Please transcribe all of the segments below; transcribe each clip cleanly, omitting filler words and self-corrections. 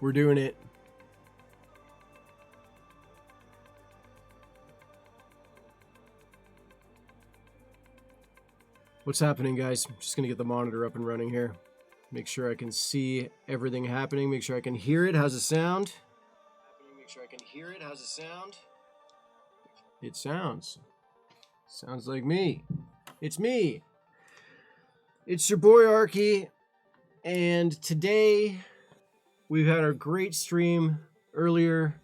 We're doing it. What's happening, guys? I'm just going to get the monitor up and running here. Make sure I can see everything happening. Make sure I can hear it. How's it sound? It sounds. Sounds like me. It's me. It's your boy Arky. And today we've had our great stream earlier.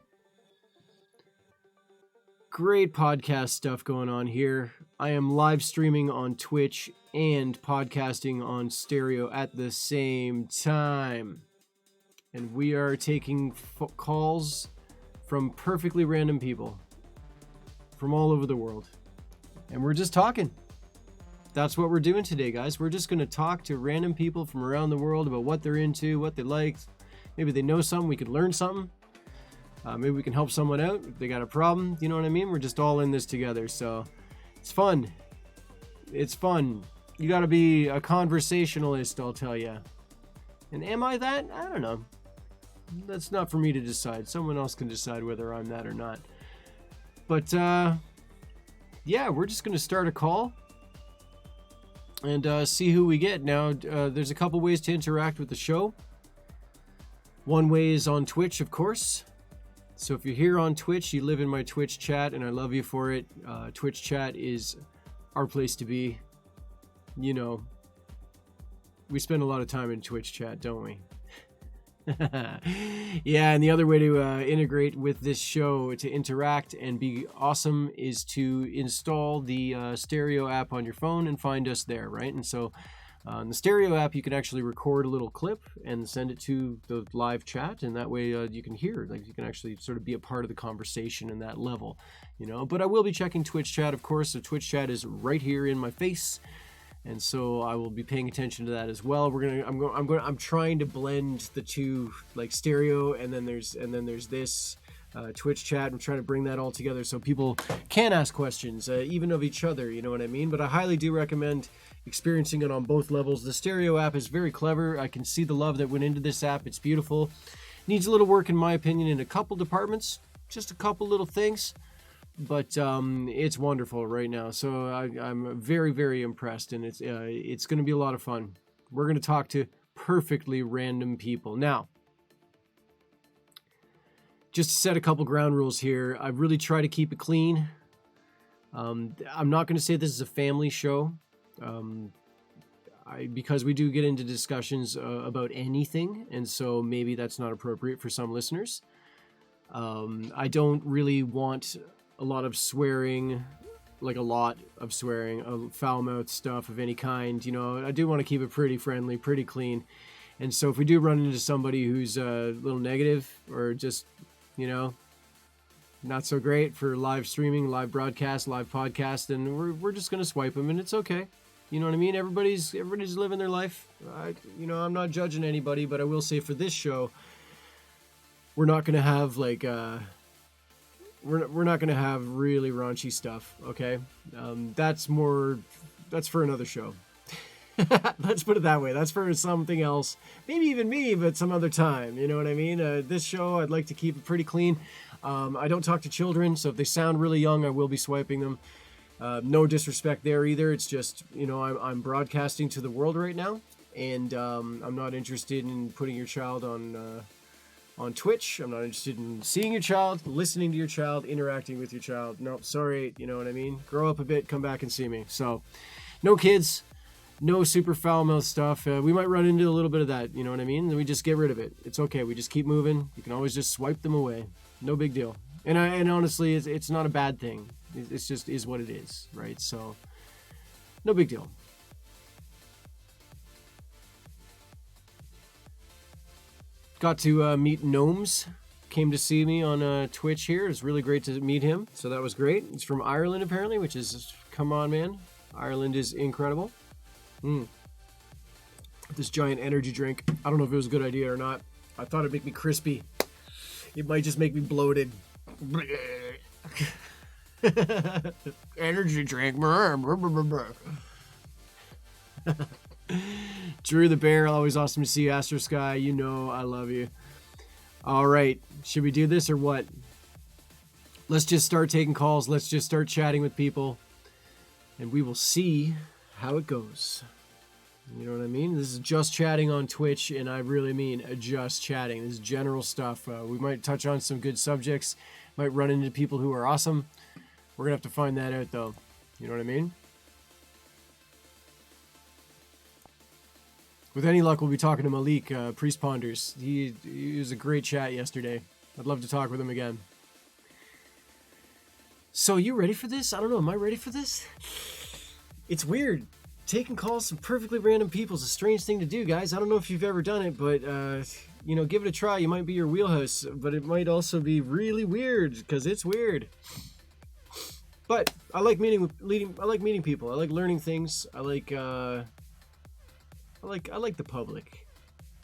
Great podcast stuff going on here. I am live streaming on Twitch and podcasting on stereo at the same time. And we are taking calls from perfectly random people from all over the world. And we're just talking. That's what we're doing today, guys. We're just going to talk to random people from around the world about what they're into, what they like. Maybe they know something, we could learn something. Maybe we can help someone out if they got a problem. You know what I mean? We're just all in this together. So it's fun. It's fun. You got to be a conversationalist, I'll tell you. And am I that? I don't know. That's not for me to decide. Someone else can decide whether I'm that or not. But yeah, we're just going to start a call and see who we get. Now, there's a couple ways to interact with the show. One way is on Twitch, of course. So if you're here on Twitch, you live in my Twitch chat, and I love you for it. Twitch chat is our place to be. You know, we spend a lot of time in Twitch chat, don't we? Yeah, and the other way to integrate with this show, to interact and be awesome, is to install the stereo app on your phone and find us there, right? And so on the stereo app, you can actually record a little clip and send it to the live chat, and that way you can hear, like you can actually sort of be a part of the conversation in that level, you know. But I will be checking Twitch chat, of course. So Twitch chat is right here in my face. And so I will be paying attention to that as well. I'm trying to blend the two, like stereo, and then there's this Twitch chat. I'm trying to bring that all together so people can ask questions, even of each other. You know what I mean? But I highly do recommend experiencing it on both levels. The stereo app is very clever. I can see the love that went into this app. It's beautiful. Needs a little work, in my opinion, in a couple departments. Just a couple little things. But it's wonderful right now, so I'm very, very impressed, and it's going to be a lot of fun. We're going to talk to perfectly random people. Now, just to set a couple ground rules here, I really try to keep it clean. I'm not going to say this is a family show, because we do get into discussions about anything, and so maybe that's not appropriate for some listeners. I don't really want a lot of swearing, foul-mouthed stuff of any kind. You know, I do want to keep it pretty friendly, pretty clean. And so if we do run into somebody who's a little negative or just, you know, not so great for live streaming, live broadcast, live podcast, then we're just going to swipe them, and it's okay. You know what I mean? Everybody's living their life. I'm not judging anybody, but I will say for this show, we're not going to have like... We're not going to have really raunchy stuff, okay? That's for another show. Let's put it that way. That's for something else. Maybe even me, but some other time. You know what I mean? This show, I'd like to keep it pretty clean. I don't talk to children, so if they sound really young, I will be swiping them. No disrespect there either. It's just, you know, I'm broadcasting to the world right now, and I'm not interested in putting your child on Twitch. I'm not interested in seeing your child, listening to your child, interacting with your child. No, sorry, you know what I mean? Grow up a bit, come back and see me. So, no kids, no super foul-mouthed stuff. We might run into a little bit of that, you know what I mean? Then we just get rid of it. It's okay, we just keep moving. You can always just swipe them away. No big deal. And honestly, it's not a bad thing. It's just is what it is, right? So, no big deal. Got to meet Gnomes. Came to see me on Twitch here. It was really great to meet him. So that was great. He's from Ireland, apparently, which is, come on, man. Ireland is incredible. This giant energy drink. I don't know if it was a good idea or not. I thought it'd make me crispy. It might just make me bloated. Energy drink. Drew the Bear, always awesome to see you. Astro Sky, you know I love you. All right. Should we do this or what? Let's just start taking calls. Let's just start chatting with people. And we will see how it goes. You know what I mean? This is just chatting on Twitch, and I really mean just chatting. This is general stuff. We might touch on some good subjects. Might run into people who are awesome. We're going to have to find that out, though. You know what I mean? With any luck, we'll be talking to Malik, Priest Ponders. He was a great chat yesterday. I'd love to talk with him again. So, you ready for this? I don't know. Am I ready for this? It's weird. Taking calls from perfectly random people is a strange thing to do, guys. I don't know if you've ever done it, but, you know, give it a try. You might be your wheelhouse, but it might also be really weird, because it's weird. But I like meeting people. I like learning things. I like the public.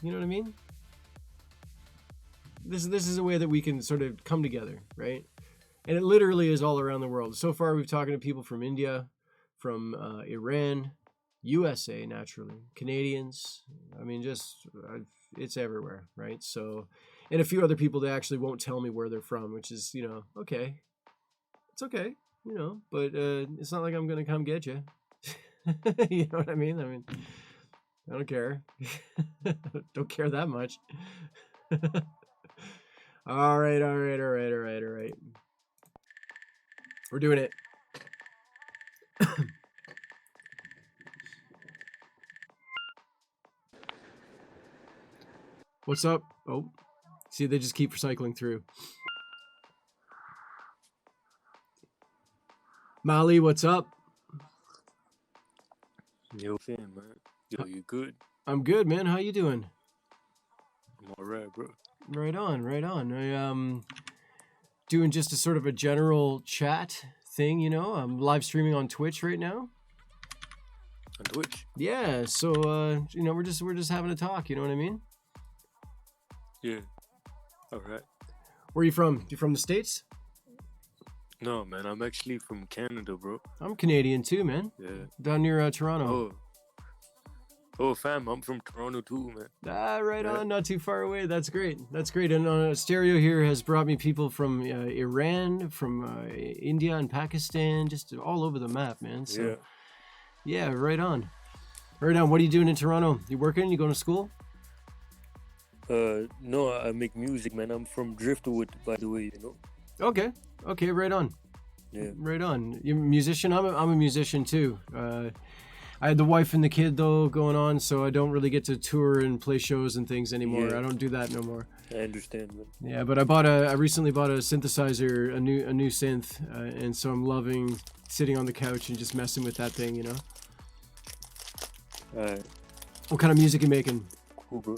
You know what I mean? This is a way that we can sort of come together, right? And it literally is all around the world. So far, we've talked to people from India, from Iran, USA, naturally, Canadians. I mean, it's everywhere, right? So, and a few other people that actually won't tell me where they're from, which is, you know, okay. It's okay, you know, but it's not like I'm going to come get you. You know what I mean? I don't care. Don't care that much. All right. We're doing it. What's up? Oh, see, they just keep recycling through. Mali, what's up? Yo, fam, man. Yo, you good? I'm good, man. How you doing? I'm alright, bro. Right on. I doing just a sort of a general chat thing, you know. I'm live streaming on Twitch right now. On Twitch? Yeah, so you know, we're just having a talk, you know what I mean? Yeah. Alright. Where are you from? You from the States? No, man, I'm actually from Canada, bro. I'm Canadian too, man. Yeah. Down near Toronto. Oh, fam, I'm from Toronto too, man. Right on, not too far away. That's great. And Stereo here has brought me people from Iran, from India and Pakistan, just all over the map, man. So, yeah, right on. What are you doing in Toronto? You working? You going to school? No, I make music, man. I'm from Driftwood, by the way, you know. Okay, right on. Yeah. Right on. You're a musician? I'm a musician too. I had the wife and the kid though going on, so I don't really get to tour and play shows and things anymore. Yeah. I don't do that no more. I understand, man. Yeah, but I recently bought a synthesizer, a new synth, and so I'm loving sitting on the couch and just messing with that thing, you know. Alright. What kind of music you making? Cool, bro.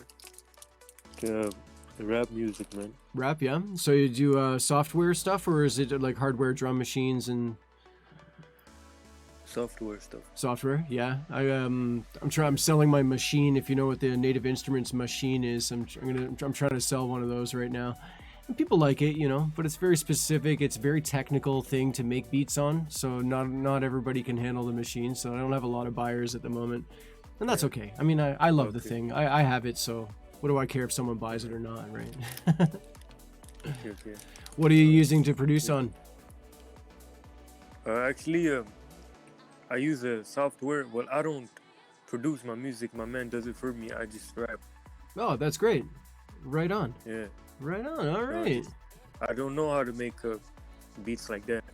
Rap music, man. Rap, yeah. So you do software stuff, or is it like hardware, drum machines, and software stuff? Software, yeah. I'm selling my machine. If you know what the Native Instruments machine is, I'm trying to sell one of those right now. And people like it, you know, but it's very specific. It's a very technical thing to make beats on. So not everybody can handle the machine. So I don't have a lot of buyers at the moment, and that's okay. I mean, I love the thing. I have it, so. What do I care if someone buys it or not, right? Okay. What are you using to produce on? Actually, I use a software. Well, I don't produce my music. My man does it for me. I just rap. Oh, that's great. Right on. Yeah. Right on. All right. I don't know how to make beats like that.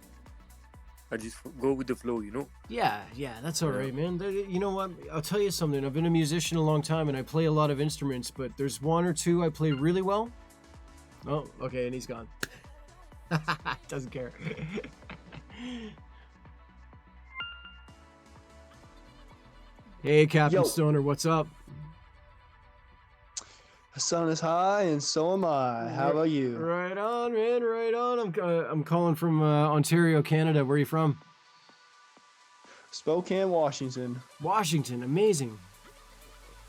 I just go with the flow, you know? Yeah, that's all right, man. You know what? I'll tell you something. I've been a musician a long time, and I play a lot of instruments, but there's one or two I play really well. Oh, okay, and he's gone. Doesn't care. Hey, Captain Stoner, what's up? The sun is high, and so am I. How about you? Right on, man. Right on. I'm calling from Ontario, Canada. Where are you from? Spokane, Washington. Washington. Amazing.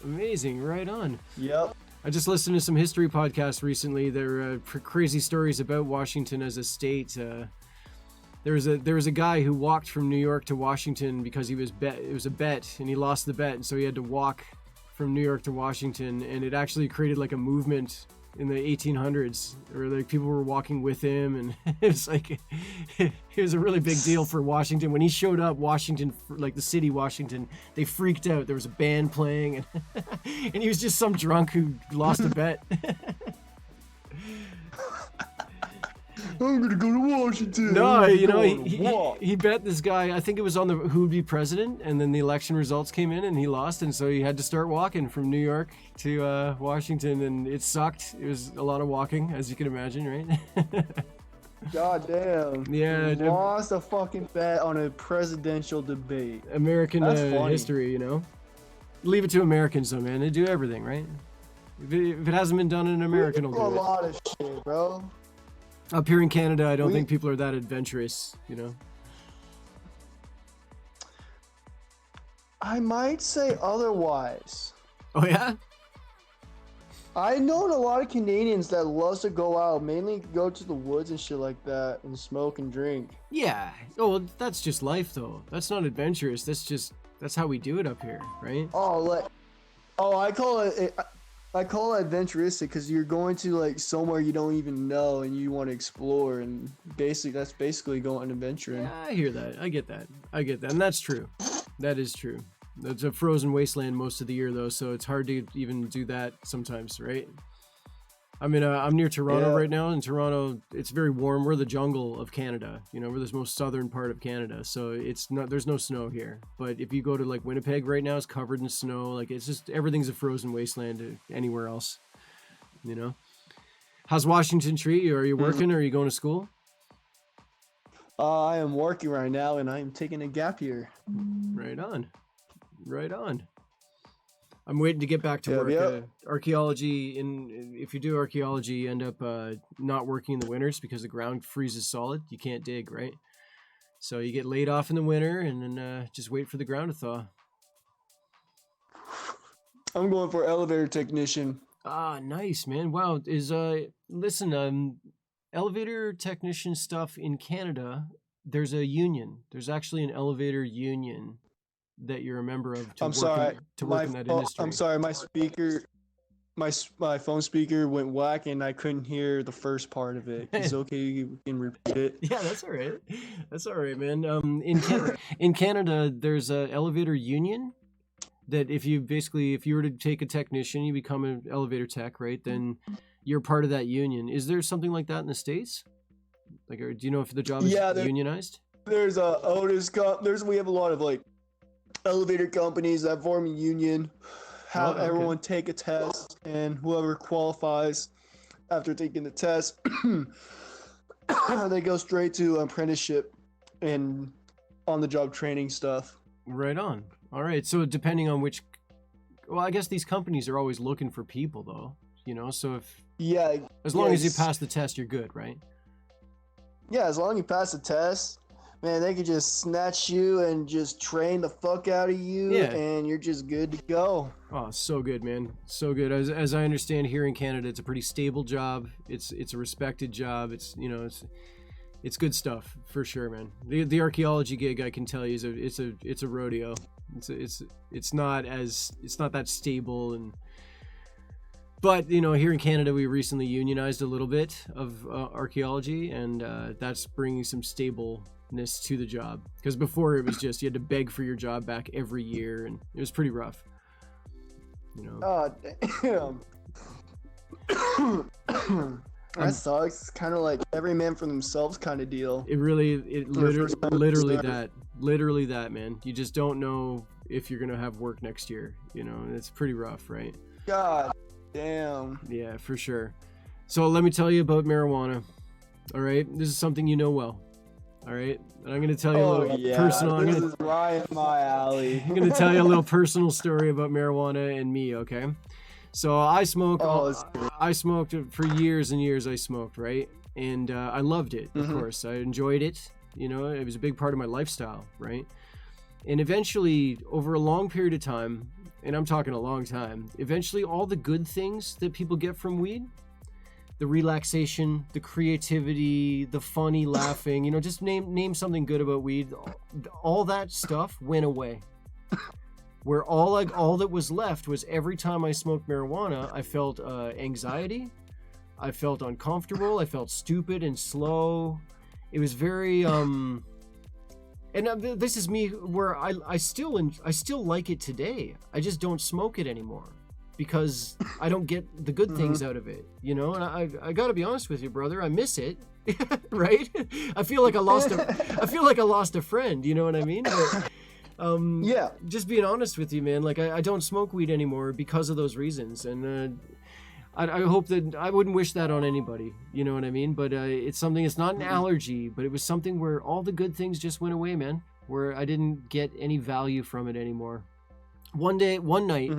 Right on. Yep. I just listened to some history podcasts recently. They're crazy stories about Washington as a state. There was a guy who walked from New York to Washington because it was a bet, and he lost the bet, and so he had to walk from New York to Washington, and it actually created like a movement in the 1800s, or like people were walking with him, and it was like it was a really big deal for Washington when he showed up. Washington, like the city Washington, they freaked out. There was a band playing, and and he was just some drunk who lost a bet. I'm gonna go to Washington. No, you know, he bet this guy, I think it was on the who would be president, and then the election results came in and he lost, and so he had to start walking from New York to Washington, and it sucked. It was a lot of walking, as you can imagine, right? God damn. Yeah, He lost a fucking bet on a presidential debate. American That's funny. history, you know. Leave it to Americans, though, man. They do everything, right? If it hasn't been done, an American will A do it. lot of shit, bro. Up here in Canada, I don't think people are that adventurous, you know. I might say otherwise. Oh yeah? I know a lot of Canadians that loves to go out, mainly go to the woods and shit like that, and smoke and drink. Yeah. Oh, well, that's just life, though. That's not adventurous. That's how we do it up here, right? I call it adventuristic because you're going to like somewhere you don't even know and you want to explore, and that's basically going adventuring. Yeah, I hear that. I get that, and that's true. That is true. It's a frozen wasteland most of the year, though, so it's hard to even do that sometimes, right? I mean, I'm near Toronto right now. In Toronto, it's very warm. We're the jungle of Canada. You know, we're the most southern part of Canada, so there's no snow here. But if you go to like Winnipeg right now, it's covered in snow. Like it's just everything's a frozen wasteland anywhere else. You know, how's Washington treat you? Are you working or are you going to school? I am working right now, and I am taking a gap year. Right on. Right on. I'm waiting to get back to work. Yep. Archaeology, if you do archaeology, you end up not working in the winters because the ground freezes solid. You can't dig, right? So you get laid off in the winter, and then just wait for the ground to thaw. I'm going for elevator technician. Ah, nice, man. Wow. Listen, elevator technician stuff in Canada, there's a union. There's actually an elevator union that you're a member of to work in that industry. I'm sorry, my phone speaker went whack and I couldn't hear the first part of it. Is it okay you can repeat it? Yeah, that's all right. That's all right, man. In Canada, there's a elevator union that if you were to take a technician, you become an elevator tech, right? Then you're part of that union. Is there something like that in the States? Like, do you know if the job is unionized? There's we have a lot of like elevator companies that form a union, have everyone take a test, and whoever qualifies after taking the test, they go straight to apprenticeship and on-the-job training stuff. Right on. All right. So depending on I guess these companies are always looking for people, though. You know, so as long as you pass the test, you're good, right? Yeah, as long as you pass the test. Man, they could just snatch you and just train the fuck out of you, and you're just good to go. Oh, so good, man. So good. As I understand, here in Canada, it's a pretty stable job. It's a respected job. It's good stuff for sure, man. The archaeology gig, I can tell you, it's a rodeo. It's not that stable, but you know, here in Canada, we recently unionized a little bit of archaeology, and that's bringing some stableness to the job, because before it was just you had to beg for your job back every year, and it was pretty rough, you know. Oh damn. That sucks. It's kind of like every man for themselves kind of deal. Literally that, man. You just don't know if you're gonna have work next year, you know, and it's pretty rough, right? God damn. Yeah, for sure. So let me tell you about marijuana. All right, this is something you know well. All right, and I'm going to tell you a little personal. This is right in my alley. I'm going to tell you a little personal story about marijuana and me. Okay, so I smoke. I smoked for years and years. I smoked, right, and I loved it. Of course, I enjoyed it. You know, it was a big part of my lifestyle, right? And eventually, over a long period of time, and I'm talking a long time, eventually all the good things that people get from weed, the relaxation, the creativity, the funny laughing, you know, just name something good about weed, all that stuff went away. Where all that was left was every time I smoked marijuana, I felt anxiety, I felt uncomfortable. I felt stupid and slow. It was very and this is me where I still like it today. I just don't smoke it anymore because I don't get the good things out of it, you know. And I got to be honest with you, brother. I miss it, right? I feel like I lost a friend. You know what I mean? But, Yeah. Just being honest with you, man. Like I don't smoke weed anymore because of those reasons, and I hope that I wouldn't wish that on anybody. You know what I mean? But it's something. It's not an allergy, but it was something where all the good things just went away, man. Where I didn't get any value from it anymore. One night,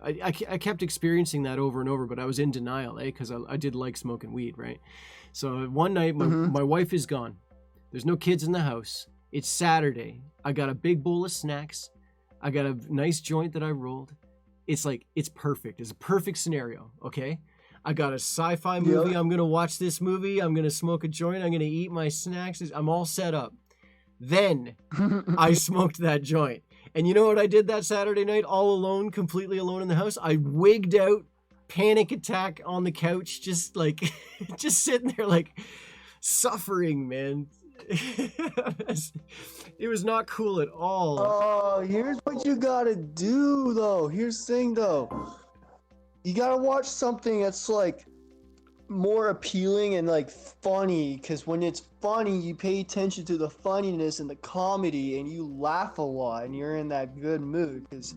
I kept experiencing that over and over, but I was in denial, because I did like smoking weed, right? So one night, my wife is gone. There's no kids in the house. It's Saturday. I got a big bowl of snacks. I got a nice joint that I rolled. It's perfect. It's a perfect scenario, okay? I got a sci-fi movie. Yep. I'm going to watch this movie. I'm going to smoke a joint. I'm going to eat my snacks. I'm all set up. Then I smoked that joint. And you know what I did that Saturday night, all alone, completely alone in the house? I wigged out, panic attack on the couch, just sitting there like suffering, man. It was not cool at all. Oh, here's what you gotta do, though. Here's the thing, though. You gotta watch something that's like more appealing and like funny, because when it's funny, you pay attention to the funniness and the comedy, and you laugh a lot, and you're in that good mood. Because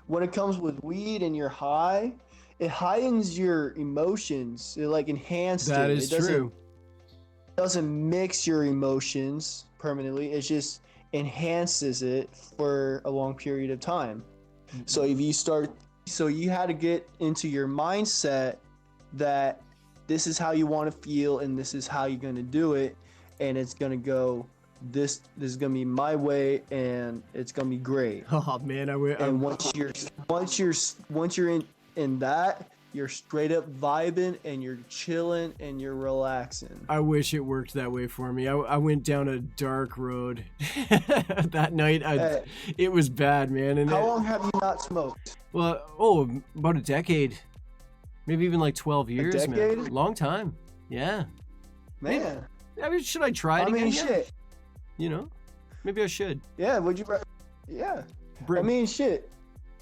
when it comes with weed and you're high, it heightens your emotions. It like enhances that it. Is it true. Doesn't mix your emotions permanently. It just enhances it for a long period of time. So if you you had to get into your mindset that this is how you want to feel and this is how you're going to do it, and it's going to go this is going to be my way, and it's going to be great. Oh man, and once you're in that, you're straight up vibing and you're chilling and you're relaxing. I wish it worked that way for me. I went down a dark road that night. It was bad, man. And how long have you not smoked? Well, about a decade, maybe even like 12 years, man. Long time. Yeah. Man. I mean, should I try it again? I mean, shit. You know, maybe I should. Yeah. Would you? Yeah. I mean, shit.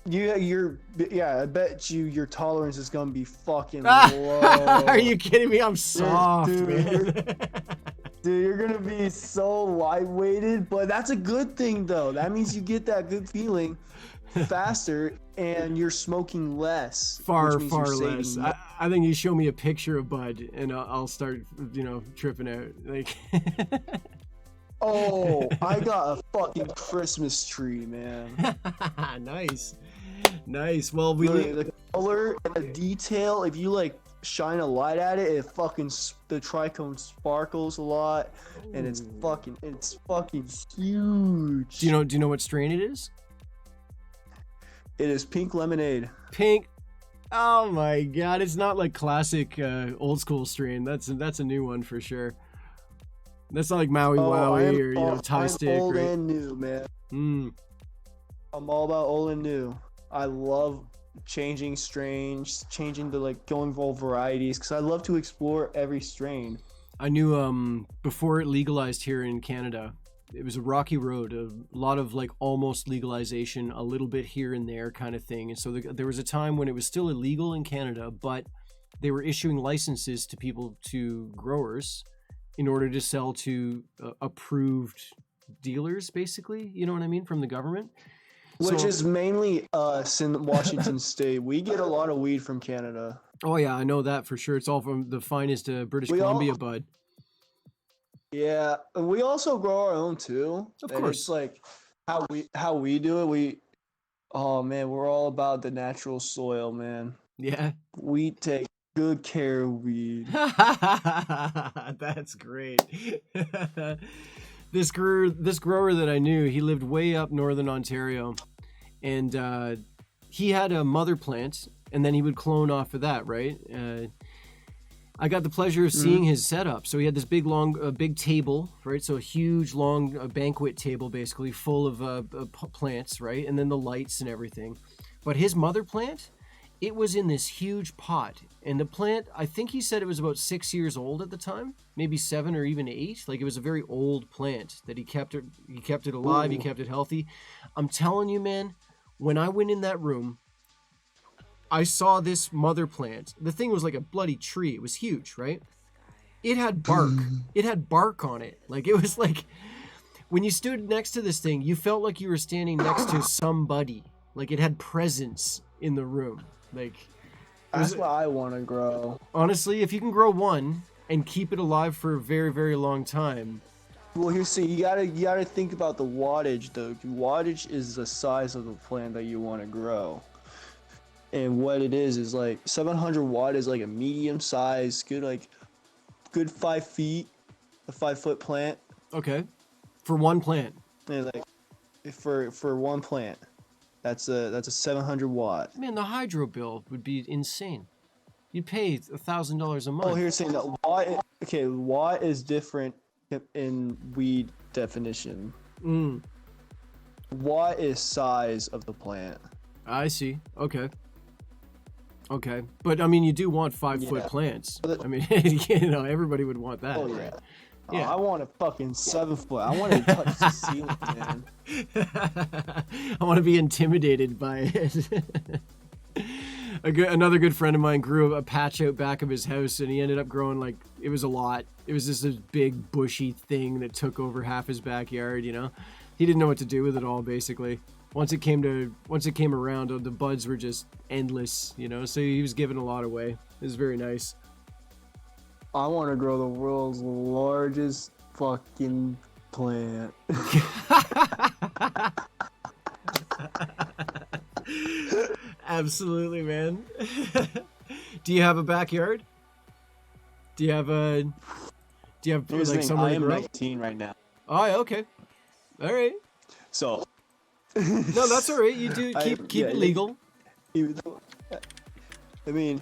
I bet your tolerance is gonna be fucking low. Are you kidding me? I'm soft, man. Dude, you're gonna be so lightweighted, but that's a good thing though. That means you get that good feeling faster, and you're smoking less. Far less. I think you show me a picture of Bud, and I'll start, tripping out. Like. Oh, I got a fucking Christmas tree, man. Nice. Well, the color and the detail, if you like shine a light at it, the tricone sparkles a lot, and it's fucking huge. Do you know what strain it is? It is pink lemonade. Pink. Oh my god, it's not like classic old school strain. That's a new one for sure. That's not like Maui Wowie or Thai stick. I'm old right? and new, man. I'm all about old and new. I love changing strains, going for varieties, because I love to explore every strain. I knew before it legalized here in Canada, it was a rocky road, a lot of like almost legalization, a little bit here and there kind of thing. And so there was a time when it was still illegal in Canada, but they were issuing licenses to growers in order to sell to approved dealers, basically, you know what I mean, from the government. Which is mainly us in Washington State. We get a lot of weed from Canada. Oh yeah, I know that for sure. It's all from the finest British Columbia bud. Yeah, we also grow our own too. Of course. It's like how we do it. We're all about the natural soil, man. Yeah. We take good care of weed. That's great. This grower that I knew, he lived way up northern Ontario, and he had a mother plant, and then he would clone off of that, right? I got the pleasure of seeing his setup. So he had this big table, right? So a huge, long banquet table, basically, full of plants, right? And then the lights and everything. But his mother plant, it was in this huge pot, and the plant, I think he said it was about 6 years old at the time, maybe 7 or even 8. Like, it was a very old plant that he kept it alive. He kept it healthy. I'm telling you, man, when I went in that room, I saw this mother plant. The thing was like a bloody tree. It was huge, right? It had bark. It had bark on it. Like, it was like, when you stood next to this thing, you felt like you were standing next to somebody. Like, it had presence in the room. Like, that's what I want to grow. Honestly, if you can grow one and keep it alive for a very, very long time. Well, here, see, you gotta think about the wattage, though. Wattage is the size of the plant that you want to grow. And what it is like 700 watt is like a medium size, good 5 feet, a 5-foot plant. Okay, for one plant. And like, for one plant, that's a 700 watt. Man, the hydro bill would be insane. You'd pay $1,000 a month. Oh, here's saying that watt. Okay, watt is different in weed definition. Watt is size of the plant. I see. Okay, but I mean, you do want 5-foot plants. I mean, everybody would want that. Oh yeah. Right? Yeah. I want a fucking 7-foot. I want to touch the ceiling, man. I want to be intimidated by it. Another good friend of mine grew a patch out back of his house, and he ended up growing like, it was a lot. It was just this big bushy thing that took over half his backyard. He didn't know what to do with it all, basically. Once it came around, the buds were just endless. So he was giving a lot away. It was very nice. I want to grow the world's largest fucking plant. Absolutely, man. Do you have a backyard? Do you have like somewhere to grow? I am 19 right now. Oh, yeah, okay. All right. So. No, that's all right. You do keep it legal. I mean,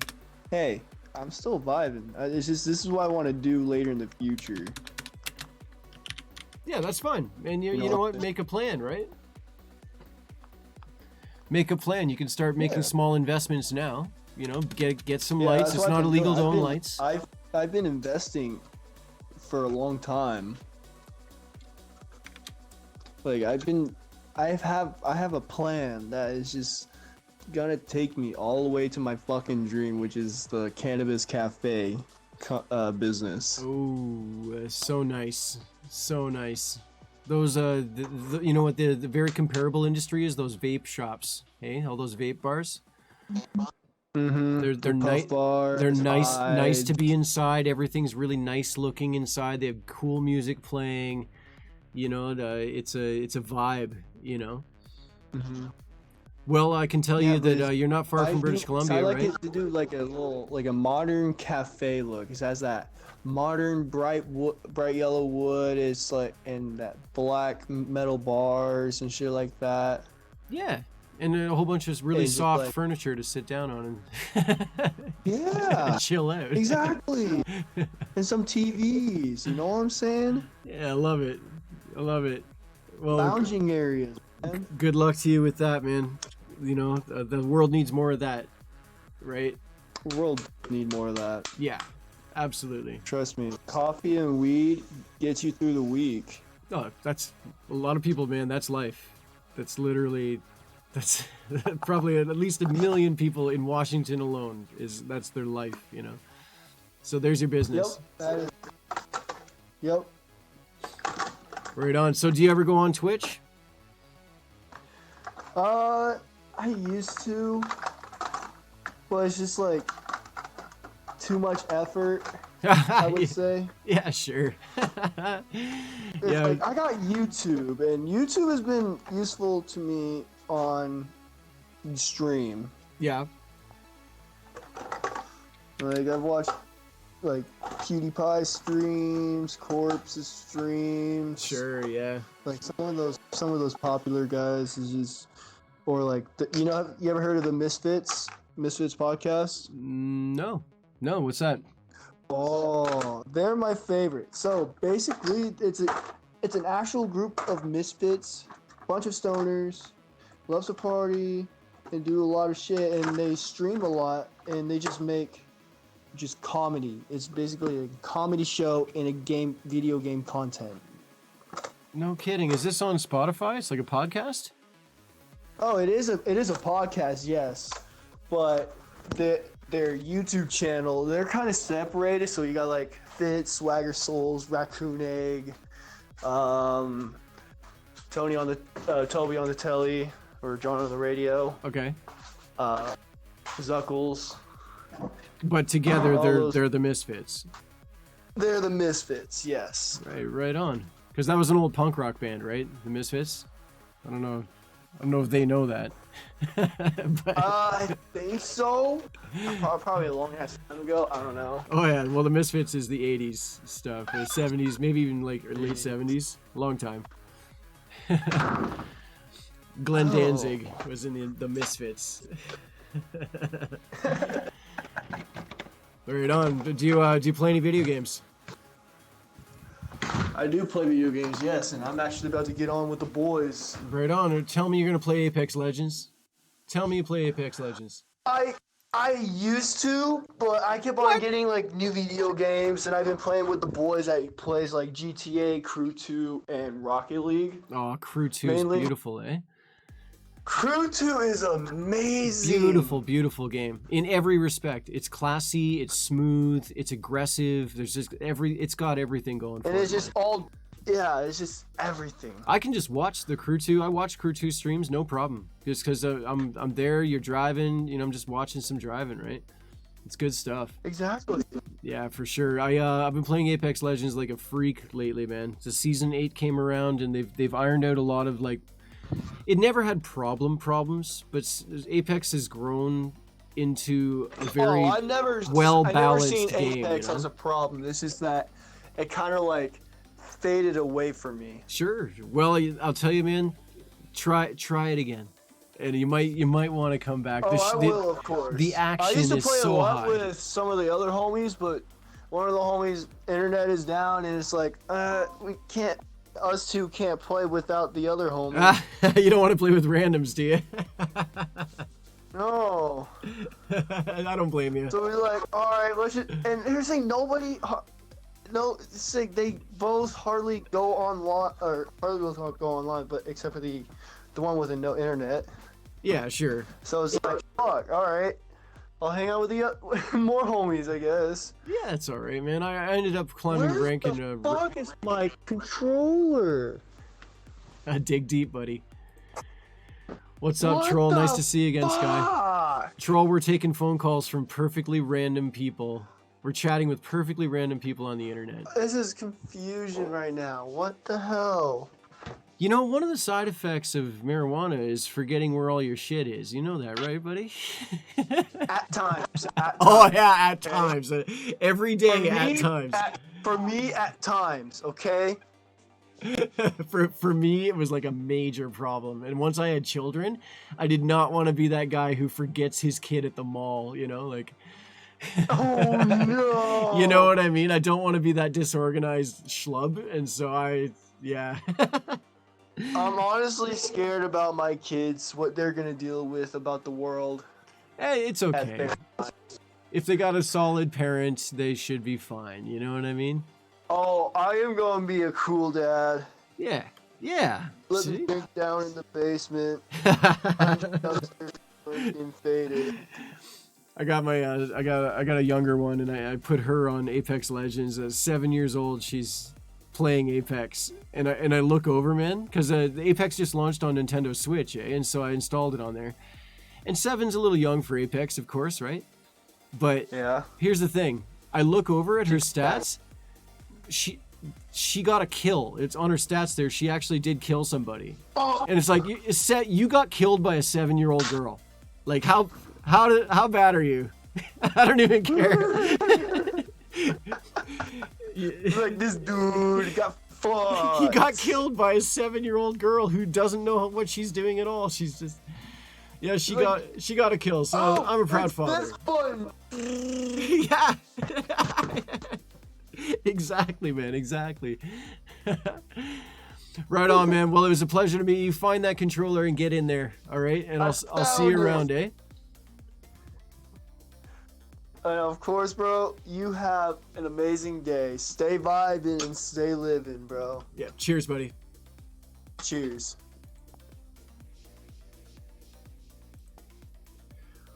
hey, I'm still vibing. It's just, this is what I want to do later in the future. Yeah, that's fine. And you know what? Make a plan, right? Make a plan. You can start making small investments now. Get some lights. It's not illegal to own lights. I've been investing for a long time. Like, I have a plan that is just gonna take me all the way to my fucking dream, which is the cannabis cafe business. Oh, so nice. Those you know what the very comparable industry is? Those vape shops. Hey, all those vape bars. Mm-hmm. They're nice. They're nice to be inside. Everything's really nice looking inside. They have cool music playing. It's a vibe. Mm-hmm. Well, I can tell you that you're not far from British Columbia, right? I like right? it to do like a modern cafe look. It has that modern bright yellow wood. It's like, and that black metal bars and shit like that. Yeah, and a whole bunch of really soft furniture to sit down on and chill out. Exactly. And some TVs. You know what I'm saying? Yeah, I love it. Well, lounging areas. Man. Good luck to you with that, man. The world needs more of that, right? The world need more of that. Yeah, absolutely. Trust me. Coffee and weed gets you through the week. Oh, that's a lot of people, man. That's life. That's probably at least 1 million people in Washington alone. That's their life, So there's your business. Yep. Right on. So do you ever go on Twitch? I used to, but it's just like too much effort, I would say. Yeah, sure. Like, I got YouTube, and YouTube has been useful to me on stream. Yeah. Like, I've watched like PewDiePie streams, Corpse's streams. Sure, yeah. Like some of those popular guys is just, or like you ever heard of the Misfits podcast? No, what's that? Oh, they're my favorite. So basically, it's an actual group of misfits, bunch of stoners, loves to party, and do a lot of shit, and they stream a lot, and they just make just comedy. It's basically a comedy show in a video game content. No kidding. Is this on Spotify? It's like a podcast? Oh, it is a podcast, yes, but their YouTube channel, they're kind of separated. So you got like Fit, Swagger Souls, Raccoon Egg, Toby on the telly, or John on the radio. Okay. Zuckles. But together they're the Misfits. They're the Misfits, yes. Right on. Because that was an old punk rock band, right? The Misfits. I don't know if they know that. But... I think so. Probably a long ass time ago. I don't know. Oh yeah, well the Misfits is the 80s stuff, the 70s, maybe even like late 70s. Long time. Glenn Danzig was in the Misfits. Right on. Do you play any video games? I do play video games, yes, and I'm actually about to get on with the boys. Right on. Tell me you're gonna play Apex Legends. Tell me you play Apex Legends. I used to, but I kept on getting like new video games, and I've been playing with the boys that plays like GTA, Crew 2, and Rocket League. Oh, Crew 2 is beautiful, eh? Crew 2 is amazing. Beautiful game in every respect. It's classy, it's smooth, it's aggressive. There's just it's got everything going for it. And it's just it's just everything. I can just watch the Crew 2. I watch Crew 2 streams, no problem. Just because I'm there, you're driving, I'm just watching some driving, right? It's good stuff. Exactly. Yeah, for sure. I've been playing Apex Legends like a freak lately, man. The season 8 came around and they've ironed out a lot of like. It never had problems, but Apex has grown into a very well-balanced game. I've never seen Apex as a problem. This is that it kind of like faded away from me. Sure. Well, I'll tell you, man. Try it again, and you might want to come back. I will, of course. The action is so high. I used to play a lot with some of the other homies, but one of the homies' internet is down, and it's like, we can't. Us two can't play without the other homie. You don't want to play with randoms, do you? No. I don't blame you. So we're like, all right, let's just. And here's the thing, it's like they both hardly go online, but except for the one with no internet. Yeah, sure. So it's like, fuck, all right. I'll hang out with the more homies, I guess. Yeah, that's all right, man. I ended up climbing rank in Where the fuck is my controller? Dig deep, buddy. What's up, Troll? Nice to see you again, Sky. Troll, we're taking phone calls from perfectly random people. We're chatting with perfectly random people on the internet. This is confusion right now. What the hell? One of the side effects of marijuana is forgetting where all your shit is. You know that, right, buddy? At times. Oh, yeah, at times. Every day, at times. For me, at times, okay? For me, it was like a major problem. And once I had children, I did not want to be that guy who forgets his kid at the mall, like... Oh, no! You know what I mean? I don't want to be that disorganized schlub. And so yeah. I'm honestly scared about my kids, what they're gonna deal with about the world. Hey, it's okay. If they got a solid parent, they should be fine. You know what I mean? Oh, I am gonna be a cool dad. Yeah. Let me drink down in the basement. I'm faded. I got I got a younger one, and I put her on Apex Legends. 7 years old, she's playing Apex, and I look over, man, because the Apex just launched on Nintendo Switch, and so I installed it on there. And 7's a little young for Apex, of course, right? But yeah. Here's the thing: I look over at her stats. She got a kill. It's on her stats there. She actually did kill somebody, and it's like you got killed by a 7-year-old girl. Like how bad are you? I don't even care. Like this dude got fucked. He got killed by a 7-year-old girl who doesn't know what she's doing at all. She's just, she got a kill. So I'm a proud father. This fun. Yeah. Exactly, man. Exactly. Right on, man. Well, it was a pleasure to meet you. Find that controller and get in there. All right, and I'll see you around, eh? And of course, bro, you have an amazing day. Stay vibing and stay living, bro. Yeah. Cheers, buddy. Cheers.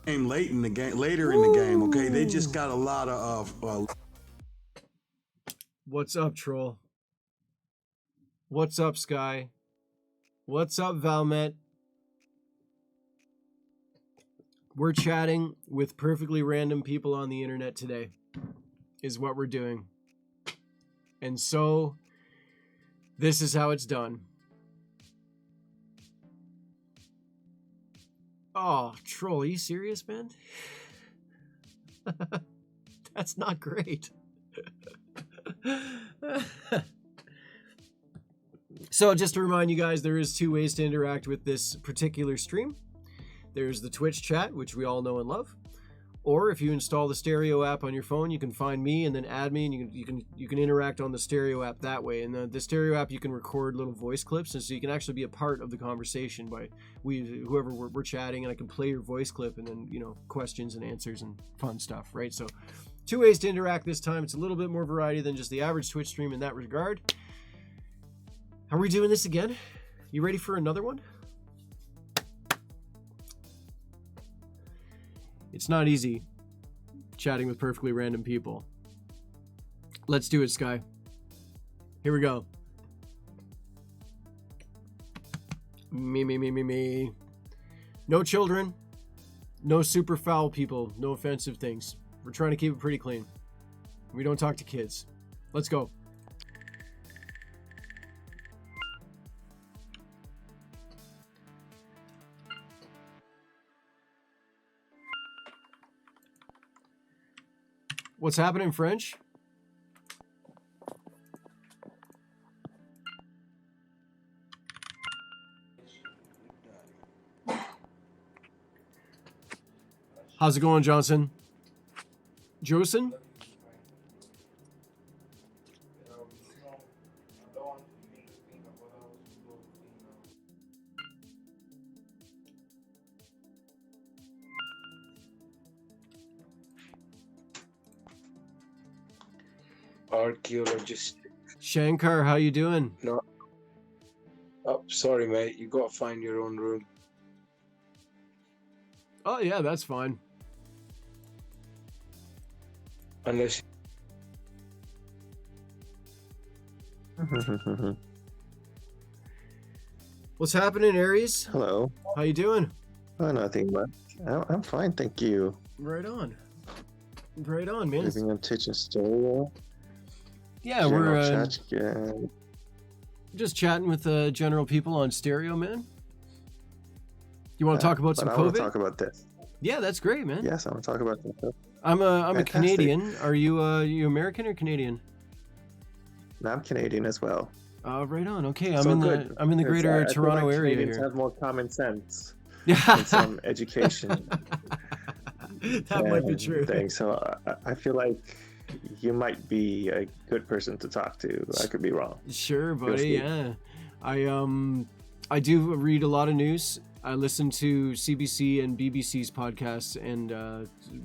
Late in the game, later in the game. Okay, they just got a lot of. What's up, troll? What's up, Sky? What's up, Valmet? We're chatting with perfectly random people on the internet today, is what we're doing. And so, this is how it's done. Oh, troll, are you serious, man? That's not great. So just to remind you guys, there is 2 ways to interact with this particular stream. There's the Twitch chat, which we all know and love. Or if you install the Stereo app on your phone, you can find me and then add me, and you can interact on the Stereo app that way. And the Stereo app, you can record little voice clips, and so you can actually be a part of the conversation by whoever we're chatting, and I can play your voice clip, and then questions and answers and fun stuff, right? So 2 ways to interact this time. It's a little bit more variety than just the average Twitch stream in that regard. Are we doing this again? You ready for another one? It's not easy chatting with perfectly random people. Let's do it, Sky. Here we go. Me. No children. No super foul people. No offensive things. We're trying to keep it pretty clean. We don't talk to kids. Let's go. What's happening, French? How's it going, Johnson? Josen? Archaeologist. Shankar, how you doing? No. Oh, sorry, mate. You gotta find your own room. Oh, yeah, that's fine. Unless. What's happening, Aries? Hello. How you doing? Oh, nothing much. I'm fine, thank you. Right on. Right on, man. Living on Twitch and Stereo. Yeah, we're chat, yeah. just chatting with general people on Stereo, man. You want to talk about some I COVID? want to talk about this. Yeah, that's great, man. Yes, I want to talk about this. I'm a Fantastic. Canadian. Are you American or Canadian? No, I'm Canadian as well. Right on. Okay, I'm So in good, the because greater I feel Toronto like area Canadians here. have more common sense Yeah, and some education. that might be and true. things. So I feel like you might be a good person to talk to. I could be wrong. Sure, buddy. free. Yeah, I do read a lot of news. I listen to CBC and BBC's podcasts and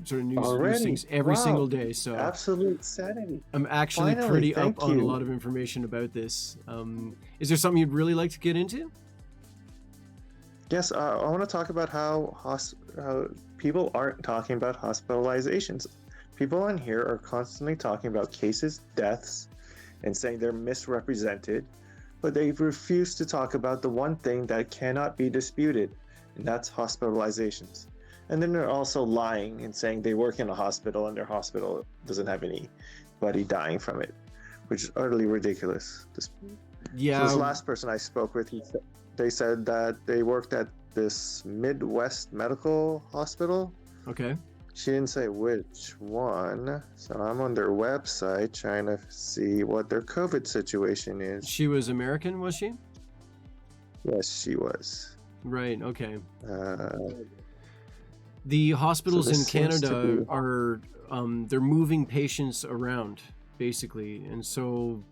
sort of news Already? things every Wow. single day. So Absolute sanity. I'm actually Finally, pretty thank up on a you. lot of information about this. Is there something you'd really like to get into? Yes, I want to talk about how people aren't talking about hospitalizations. People on here are constantly talking about cases, deaths, and saying they're misrepresented, but they refuse to talk about the one thing that cannot be disputed, and that's hospitalizations. And then they're also lying and saying they work in a hospital and their hospital doesn't have anybody dying from it, which is utterly ridiculous. Yeah. This last person I spoke with, they said that they worked at this Midwest Medical Hospital. Okay. She didn't say which one, so I'm on their website trying to see what their COVID situation is. She was American, was she? Yes, she was. Right. Okay. Uh, The hospitals So in this seems to Canada be- are they're moving patients around basically, and so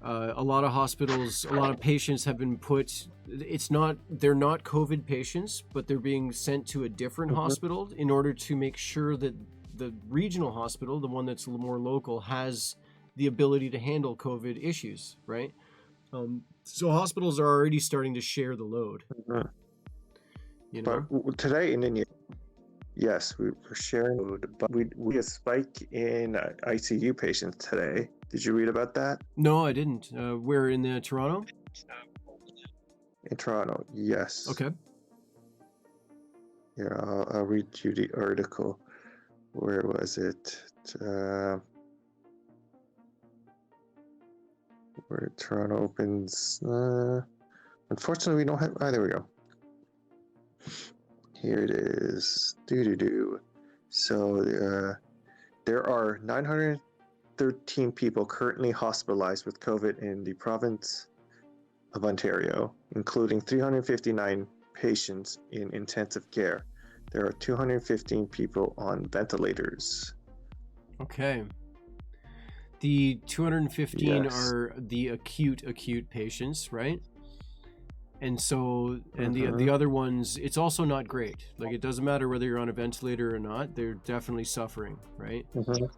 A lot of hospitals, a lot of patients have been put. They're not COVID patients, but they're being sent to a different hospital in order to make sure that the regional hospital, the one that's a little more local, has the ability to handle COVID issues, right? So hospitals are already starting to share the load. You know? But today in India, yes, we're sharing load, but we had a spike in ICU patients today. Did you read about that? No, I didn't. Where in Toronto? In Toronto, yes. Okay. Here, I'll read you the article. Where was it? Where Toronto opens. Unfortunately, we don't have. There we go. Here it is. So there are 913 people currently hospitalized with COVID in the province of Ontario, including 359 patients in intensive care. There are 215 people on ventilators. Okay. The 215 Yes. are the acute patients, right? And so, and the other ones, it's also not great. Like, it doesn't matter whether you're on a ventilator or not, they're definitely suffering, right?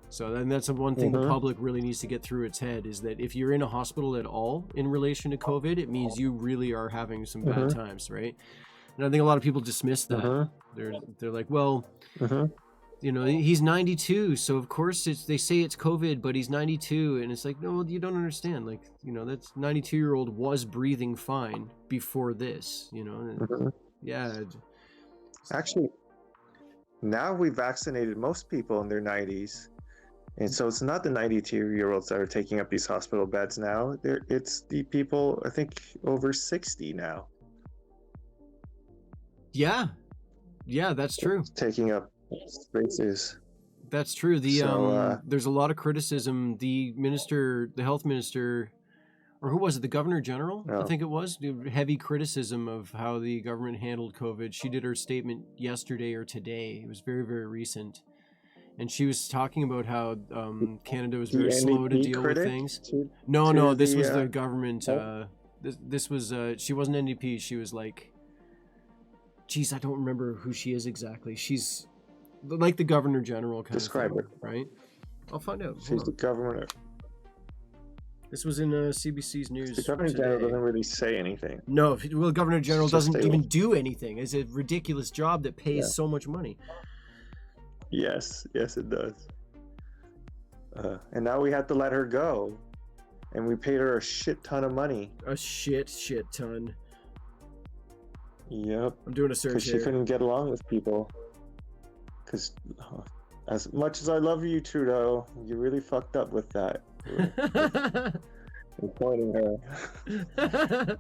So, and that's the one thing the public really needs to get through its head, is that if you're in a hospital at all in relation to COVID, it means you really are having some bad times, right? And I think a lot of people dismiss that. They're like, well, you know, he's 92, so of course they say it's COVID, but he's 92, and it's like, no, you don't understand. Like, you know, that's 92-year-old was breathing fine before this, you know. And yeah. Actually, now we vaccinated most people in their 90s, and so it's not the 92-year-olds that are taking up these hospital beds now. It's the people, I think, over 60 now. Yeah, that's true. Taking up spaces. That's true. There's a lot of criticism. The health minister, or who was it? The governor general, I think it was. Heavy criticism of how the government handled COVID. She did her statement yesterday or today. It was very, very recent. And she was talking about how Canada was very slow to deal with things. No, this was the government. This was, she wasn't NDP. She was like, geez, I don't remember who she is exactly. She's like the governor general kind Describe of thing, her. right? I'll find out. She's the governor. This was in CBC's news. The governor today. general doesn't really say anything. No, well, governor general It's just doesn't a- even do anything. It's a ridiculous job that pays so much money. Yes, it does. And now we have to let her go, and we paid her a shit ton of money. A shit ton. Yep. I'm doing a search Because she here. couldn't get along with people. Because as much as I love you, Trudeau, you really fucked up with that. Appointing her.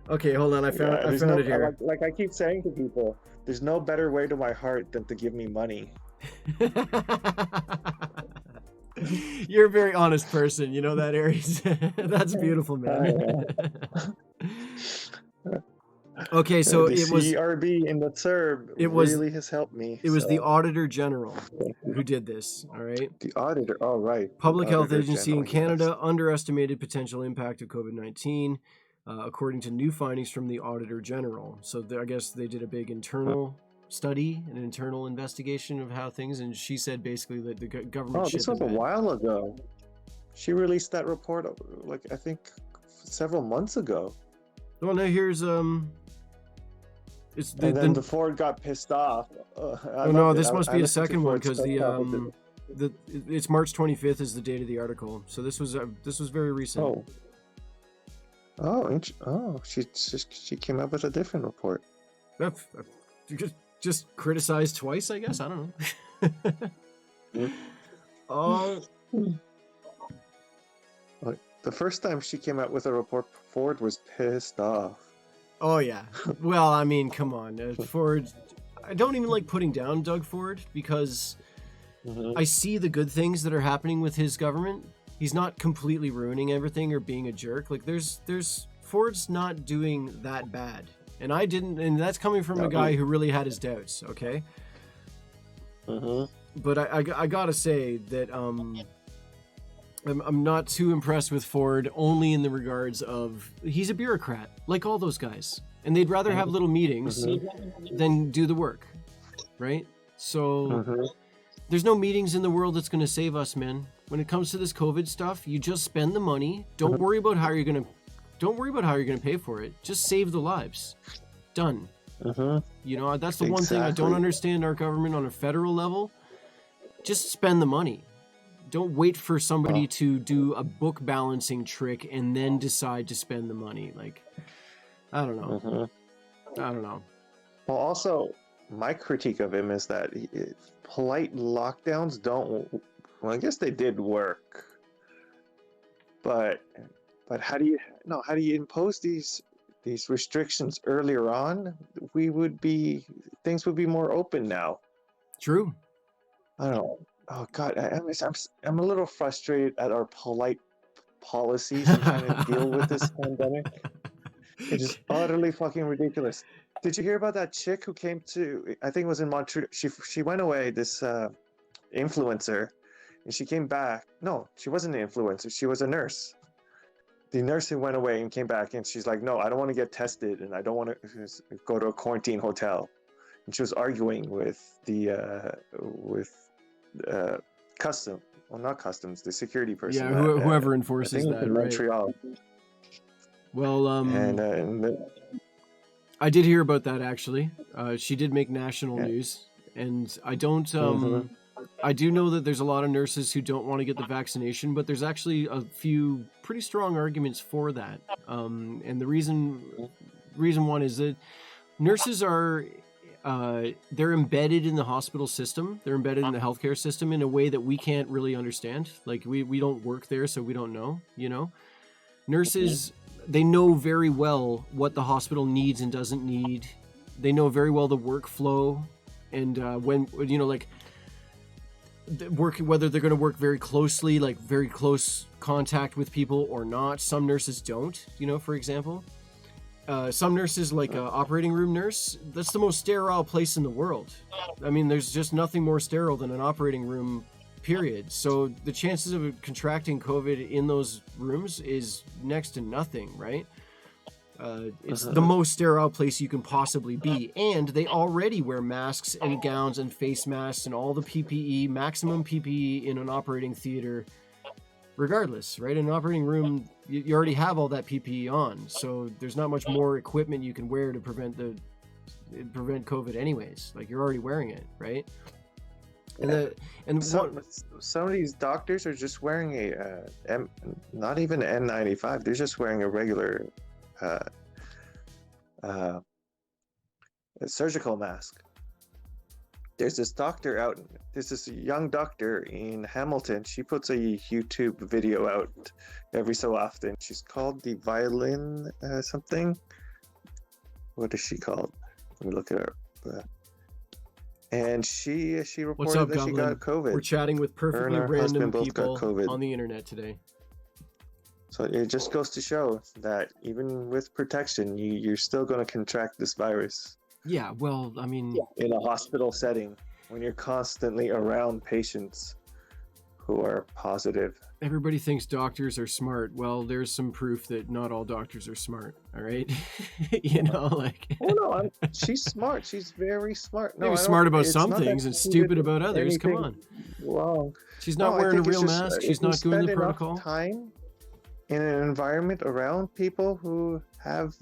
Okay, hold on. I found it here. Like I keep saying to people, there's no better way to my heart than to give me money. You're a very honest person, you know that, Aries. That's beautiful, man. Okay, so the it was CRB in the CERB really has helped me. It was the Auditor General who did this, all right? The auditor, oh right. Public Health Auditor Agency in General, Canada underestimated potential impact of COVID-19, according to new findings from the Auditor General. So I guess they did a big internal study, an internal investigation of how things, and she said basically that the government shit this was the a bed. while ago. She released that report, like I think several months ago. Well, now here's it's And then the Ford got pissed off. Oh no, this must be a second one because it's March 25th is the date of the article. So this was very recent. She came up with a different report. Just criticized twice, I guess. I don't know. The first time she came out with a report, Ford was pissed off. Oh yeah. Well, I mean, come on, Ford. I don't even like putting down Doug Ford because I see the good things that are happening with his government. He's not completely ruining everything or being a jerk. Like there's Ford's not doing that bad. And that's coming from a guy who really had his doubts, okay? But I gotta say that I'm not too impressed with Ford, only in the regards of he's a bureaucrat, like all those guys, and they'd rather have little meetings than do the work, right? So there's no meetings in the world that's going to save us, man. When it comes to this COVID stuff, you just spend the money. Don't worry about how you're gonna pay for it. Just save the lives. Done. You know, that's the one thing I don't understand our government on a federal level. Just spend the money. Don't wait for somebody to do a book balancing trick and then decide to spend the money. Like, I don't know. I don't know. Well, also, my critique of him is that polite lockdowns don't. Well, I guess they did work, but how do you impose these restrictions earlier on? Things would be more open now. True. I don't know. Oh God, I'm a little frustrated at our polite policies and trying to deal with this pandemic. It is utterly fucking ridiculous. Did you hear about that chick who came to? I think it was in Montreal. She went away. This influencer, and she came back. No, she wasn't an influencer. She was a nurse. The nurse who went away and came back, and she's like, "No, I don't want to get tested, and I don't want to go to a quarantine hotel." And she was arguing with the the security person. Yeah, whoever enforces that, in right? Montreal. Well, I did hear about that actually. She did make national news, and I don't. I do know that there's a lot of nurses who don't want to get the vaccination, but there's actually a few pretty strong arguments for that. And the reason one is that nurses are. They're embedded in the hospital system. They're embedded in the healthcare system in a way that we can't really understand. Like we don't work there, so we don't know, you know. Nurses, they know very well what the hospital needs and doesn't need. They know very well the workflow and when, you know, like whether they're going to work very closely, like very close contact with people or not. Some nurses don't, you know, for example. Some nurses, like an operating room nurse, that's the most sterile place in the world. I mean, there's just nothing more sterile than an operating room, period. So the chances of contracting COVID in those rooms is next to nothing, right? It's the most sterile place you can possibly be. And they already wear masks and gowns and face masks and all the PPE, maximum PPE in an operating theater, regardless, right? In an operating room, you already have all that PPE on, so there's not much more equipment you can wear to prevent COVID anyways. Like, you're already wearing it, right? And some of these doctors are just wearing not even an N95. They're just wearing a regular a surgical mask. There's this young doctor in Hamilton. She puts a YouTube video out every so often. She's called the Violin something. What is she called? Let me look at her. And she reported that she got COVID. We're chatting with perfectly random people on the internet today. So it just goes to show that even with protection, you're still going to contract this virus. Yeah, well, I mean... in a hospital setting, when you're constantly around patients who are positive. Everybody thinks doctors are smart. Well, there's some proof that not all doctors are smart, all right? You know, like... Oh, no, she's smart. She's very smart. No, Maybe smart about some things and stupid about others. Come on. Wrong. She's not wearing a real mask. She's not doing the protocol. Time in an environment around people who have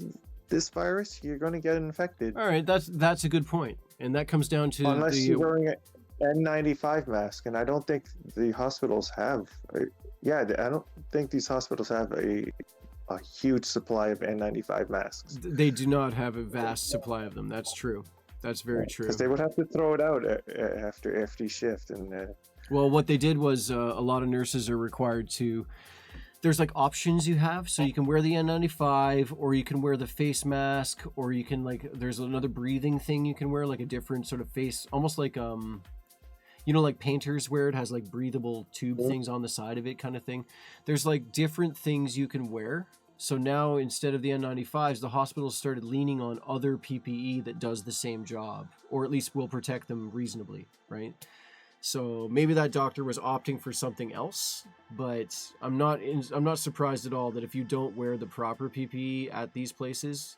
this virus, you're going to get infected. All right, that's a good point, and that comes down to unless you're wearing an N95 mask, and I don't think the hospitals have. I don't think these hospitals have a huge supply of N95 masks. They do not have a vast supply of them. That's true. That's very true. Because they would have to throw it out after every shift, and. Well, what they did was a lot of nurses are required to. There's like options you have, so you can wear the N95, or you can wear the face mask, or you can there's another breathing thing you can wear, like a different sort of face, almost like like painters wear it, has like breathable tube things on the side of it, kind of thing. There's like different things you can wear. So now instead of the N95s, the hospitals started leaning on other PPE that does the same job, or at least will protect them reasonably, right? So maybe that doctor was opting for something else, but I'm not surprised at all that if you don't wear the proper PPE at these places,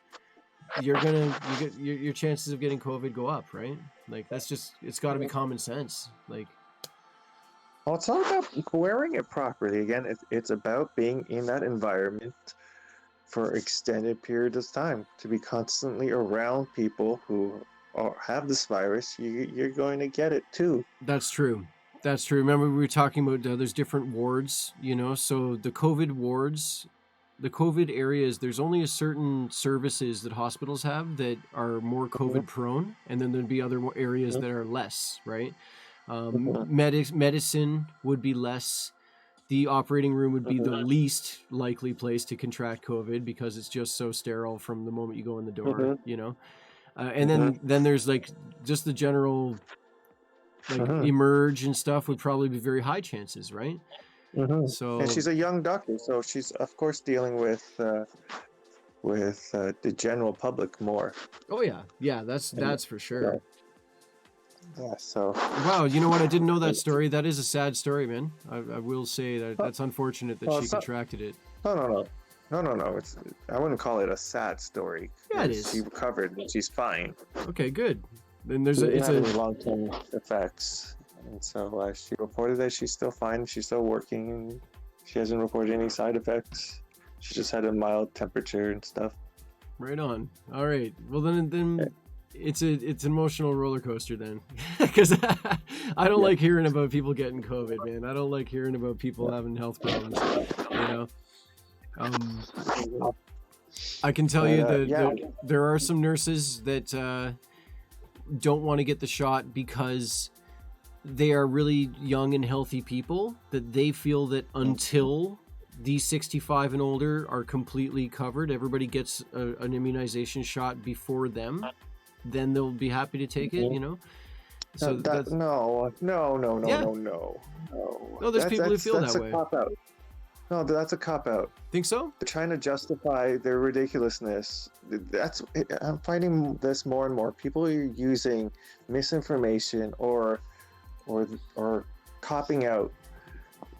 your chances of getting COVID go up, right? Like it's got to be common sense. Like, Well, it's not about wearing it properly. Again, it's about being in that environment for extended periods of time. To be constantly around people who have this virus, you're going to get it too. that's true. That's true. Remember we were talking about there's different wards, so the COVID wards, the COVID areas, there's only a certain services that hospitals have that are more COVID prone, and then there'd be other areas that are less, right? Medicine would be less. The operating room would be the least likely place to contract COVID because it's just so sterile from the moment you go in the door, and then there's like just the general emerge and stuff would probably be very high chances, right? So, and she's a young doctor, so she's of course dealing with the general public more. oh yeah, that's for sure. Yeah, so Wow, you know what? I didn't know that story. That is a sad story, man. I will say that's unfortunate that she contracted it. No. I wouldn't call it a sad story. Yeah, it is. She recovered and she's fine. Okay, good. Then It's any long-term effects, and so she reported that she's still fine. She's still working, and she hasn't reported any side effects. She just had a mild temperature and stuff. Right on. All right. Well, then it's an emotional roller coaster then, because I don't like hearing about people getting COVID, man. I don't like hearing about people having health problems. I can tell you that there are some nurses that don't want to get the shot because they are really young and healthy people, that they feel that until these 65 and older are completely covered, everybody gets an immunization shot before them, then they'll be happy to take it, So no. No, there's people who feel that way. That's a cop-out. No, that's a cop-out. Think so? They're trying to justify their ridiculousness. I'm finding this more and more. People are using misinformation or copping out.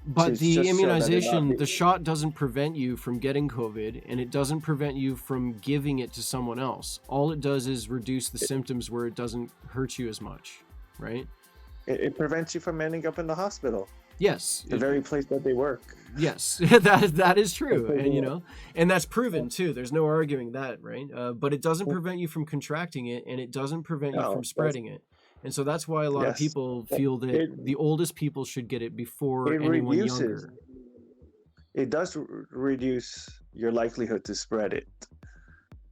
But the immunization, the shot doesn't prevent you from getting COVID, and it doesn't prevent you from giving it to someone else. All it does is reduce the symptoms where it doesn't hurt you as much, right? It prevents you from ending up in the hospital. Yes. The very place that they work. Yes, that is true, and and that's proven too. There's no arguing that, right? But it doesn't prevent you from contracting it, and it doesn't prevent you from spreading it. And so that's why a lot of people feel that the oldest people should get it before anyone younger. It does reduce your likelihood to spread it.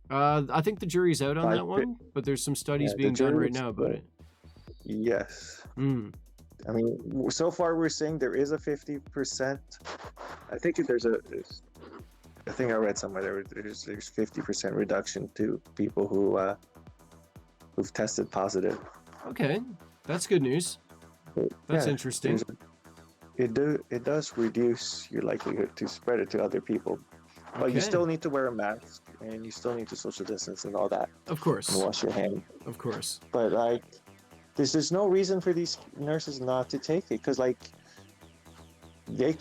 I think the jury's out on that one, but there's some studies being done right now about it. Yes. I mean, so far we're saying there is a 50%. I think I think I read somewhere there's 50% reduction to people who've tested positive. Okay, that's good news. That's interesting. It does reduce your likelihood to spread it to other people, but you still need to wear a mask and you still need to social distance and all that. Of course. And wash your hands. Of course. But there's no reason for these nurses not to take it, because they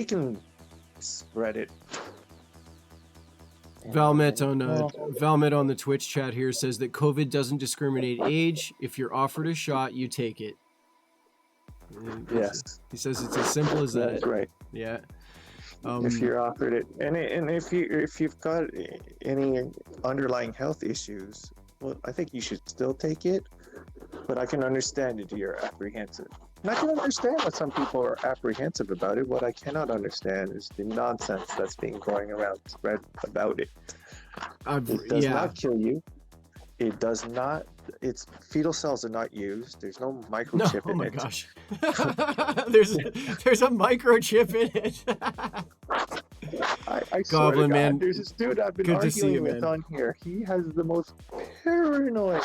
can spread it. Valmet on the Twitch chat here says that COVID doesn't discriminate age. If you're offered a shot, you take it. Yes. He says it's as simple as that. That's right. Yeah. If you're offered it, and if you've got any underlying health issues, well, I think you should still take it. But I can understand that you're apprehensive. And I can understand why some people are apprehensive about it. What I cannot understand is the nonsense that's being going around spread about it. It does not kill you. It does not. Its fetal cells are not used. There's no microchip in it. Oh my gosh. there's a microchip in it. I Goblin man. There's this dude I've been arguing with on here. He has the most paranoid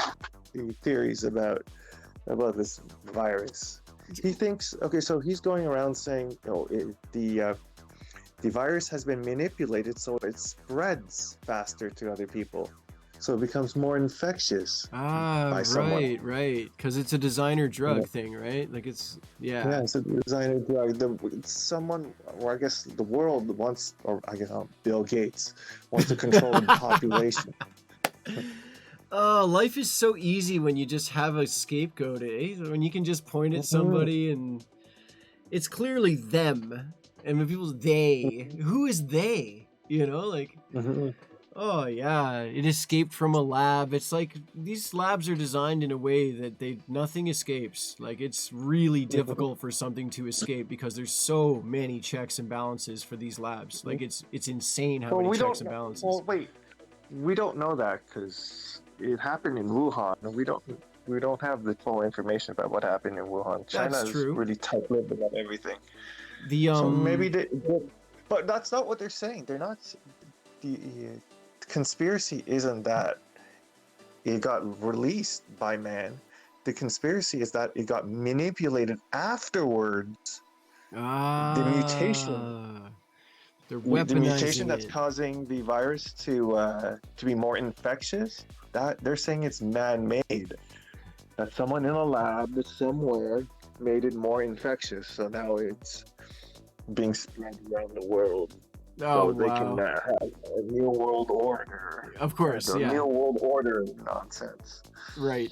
theories about this virus. He thinks, so he's going around saying, the virus has been manipulated so it spreads faster to other people. so it becomes more infectious Ah, by someone. right. Because it's a designer drug thing, right? Like it's Yeah, it's a designer drug. Someone, or I guess the world wants, or I guess Bill Gates wants to control the population. Oh, life is so easy when you just have a scapegoat, eh? When you can just point at somebody and it's clearly them. And when people who is they? You know, like, oh yeah, it escaped from a lab. It's like these labs are designed in a way that nothing escapes. Like it's really difficult for something to escape because there's so many checks and balances for these labs. Like it's insane how many checks and balances. Well, wait, we don't know that because it happened in Wuhan, and we don't have the full information about what happened in Wuhan. China's really tight-lipped about everything. So maybe but that's not what they're saying. They're not. The conspiracy isn't that it got released by man. The conspiracy is that it got manipulated afterwards. The mutation. They're weaponizing the mutation that's it. causing the virus to be more infectious. That they're saying it's man-made. That someone in a lab somewhere made it more infectious. So now it's being spread around the world. Oh, so they can have a new world order. Of course, the new world order nonsense. Right.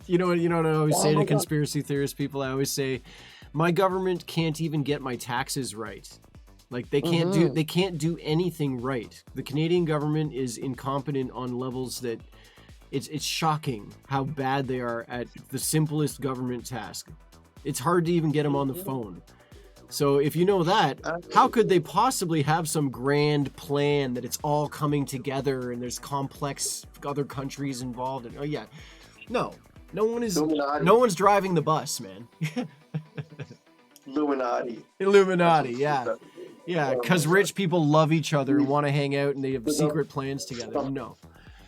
You know what I always say to conspiracy theorist people? I always say, my government can't even get my taxes right. Like they can't do anything right. The Canadian government is incompetent on levels that it's shocking how bad they are at the simplest government task. It's hard to even get them on the phone. So if you know that, how could they possibly have some grand plan that it's all coming together and there's complex other countries involved? And no one's driving the bus, man. Illuminati, yeah, because rich people love each other and want to hang out and they have secret plans together. No,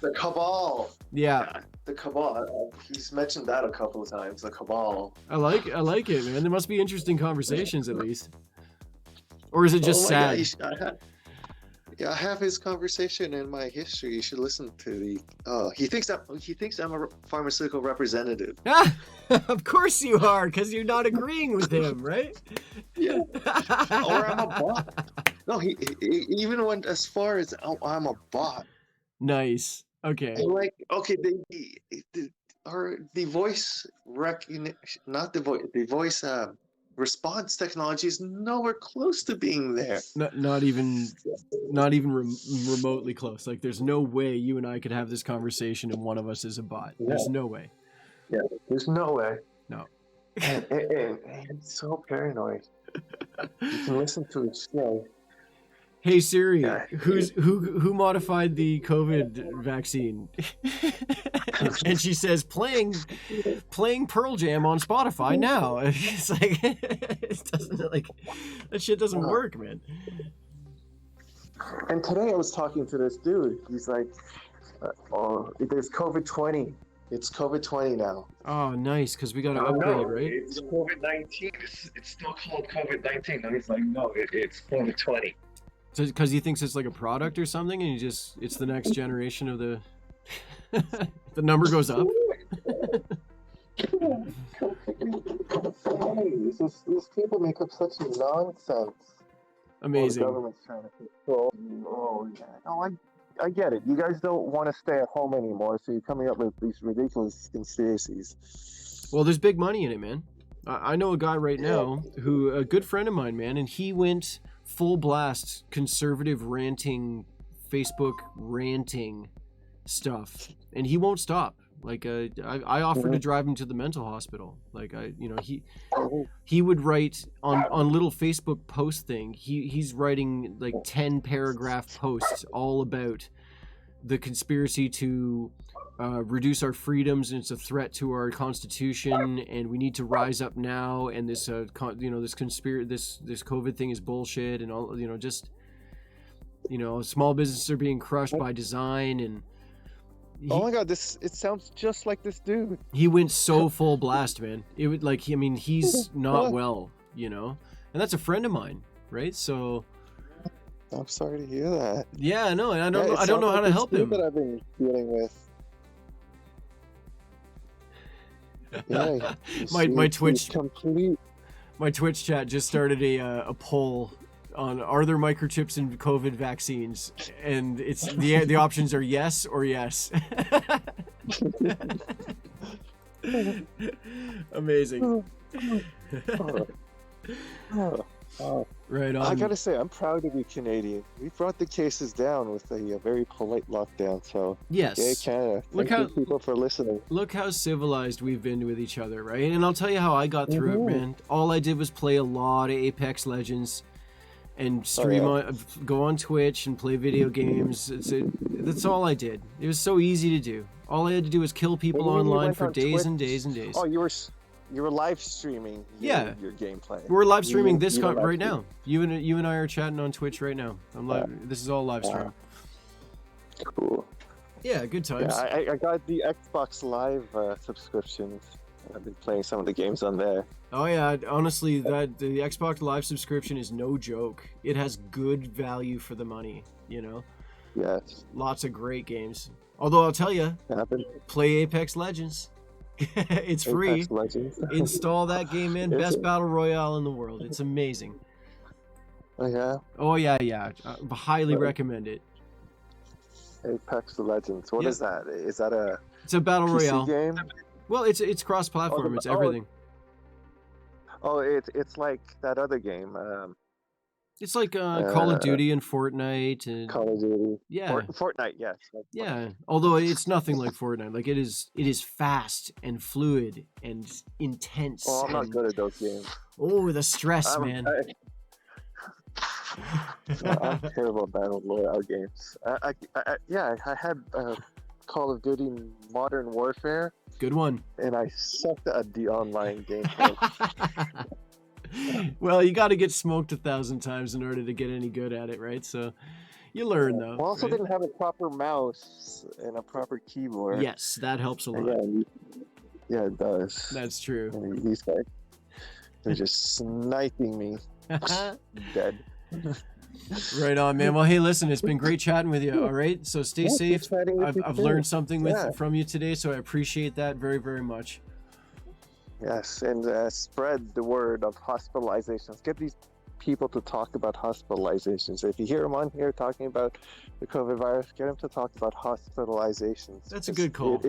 the cabal. Yeah. The cabal. He's mentioned that a couple of times. The cabal. I like it, man. There must be interesting conversations at least. Or is it just sad? I have his conversation in my history. You should listen to the. He thinks I'm a pharmaceutical representative. Of course you are, because you're not agreeing with him, right? Yeah. Or I'm a bot. No, he even went as far as I'm a bot. Nice. Okay. Like, okay, the voice recognition, not the voice, the voice response technology is nowhere close to being there. Not even remotely close. Like, there's no way you and I could have this conversation and one of us is a bot. Yeah. There's no way. Yeah, there's no way. No. And it's so paranoid. You can listen to it say, "Hey Siri, who modified the COVID vaccine?" And she says, "Playing Pearl Jam on Spotify now." It's like it doesn't that shit doesn't work, man. And today I was talking to this dude. He's like, "There's COVID-20. It's COVID-20 now." Oh, nice, because we got to upgrade, right? It's COVID-19. It's still called COVID-19. And he's like, "No, it's COVID-20." So, because he thinks it's like a product or something, and it's the next generation of the the number goes up. These people make up such nonsense. Amazing. The government's trying to control. Oh yeah. No, I get it. You guys don't want to stay at home anymore, so you're coming up with these ridiculous conspiracies. Well, there's big money in it, man. I know a guy right now a good friend of mine, man, and he went full blast conservative ranting, Facebook ranting stuff, and he won't stop. Like I offered to drive him to the mental hospital. Like he would write on little Facebook post thing. He's writing like 10 paragraph posts all about the conspiracy to reduce our freedoms, and it's a threat to our constitution, and we need to rise up now, and this this COVID thing is bullshit, and all, small businesses are being crushed by design, and oh my god, it sounds just like this dude. He went so full blast, man. It would he's not well, and that's a friend of mine, right? So I'm sorry to hear that. Yeah, no, and I don't Yeah, know. it I don't sounds know how like to it's help you him. that I've been dealing with. Yeah, my he's Twitch complete. my Twitch chat just started a poll on are there microchips in COVID vaccines, and it's the options are yes or yes. Amazing. Right on. I gotta say, I'm proud to be Canadian. We brought the cases down with a very polite lockdown. So, Yes. yay, Canada. Look Thank how- you people for listening. Look how civilized we've been with each other, right? And I'll tell you how I got through it, man. All I did was play a lot of Apex Legends and stream go on Twitch and play video games. That's all I did. It was so easy to do. All I had to do was kill people What do you mean you online went for on days Twitch? and days and days. Oh, you were live streaming Yeah. your gameplay. We're live streaming this you don't right actually- now. You and I are chatting on Twitch right now. I'm live. This is all live stream. Cool. Yeah, good times. Yeah, I got the Xbox Live subscriptions. I've been playing some of the games on there. Oh yeah, honestly, that the Xbox Live subscription is no joke. It has good value for the money, you know. Yes. Lots of great games. Although I'll tell you, I've been play Apex Legends. It's free. Apex Legends. Install that game, man. Is Best it? battle royale in the world. It's amazing. Oh yeah, Oh yeah, yeah. Highly Right. recommend it. Apex Legends. What Yep. is that? Is that a It's a battle PC royale. game? Well, it's cross-platform. It's everything. Oh, it's like that other game, It's like Call of Duty and Fortnite and Call of Duty. yeah. Fortnite, yes. Yeah, although it's nothing like Fortnite. Like it is fast and fluid and intense. Oh, I'm not and- good at those games. Oh, the stress, I'm, man. I'm terrible at battle royale games. I had Call of Duty Modern Warfare, Good one. and I sucked at the online game. Well, you got to get smoked 1,000 times in order to get any good at it, right? So you learn though. I also right? didn't have a proper mouse and a proper keyboard. Yes, that helps a lot. Yeah, it does. That's true. And these guys, they're just sniping me dead. Right on, man. Well, hey, listen, it's been great chatting with you. All right, so stay Yeah, good safe. chatting with you I've too. learned something Yeah. from you today, so I appreciate that very, very much. Yes, and spread the word of hospitalizations. Get these people to talk about hospitalizations. If you hear them on here talking about the COVID virus, get them to talk about hospitalizations. That's a because good call.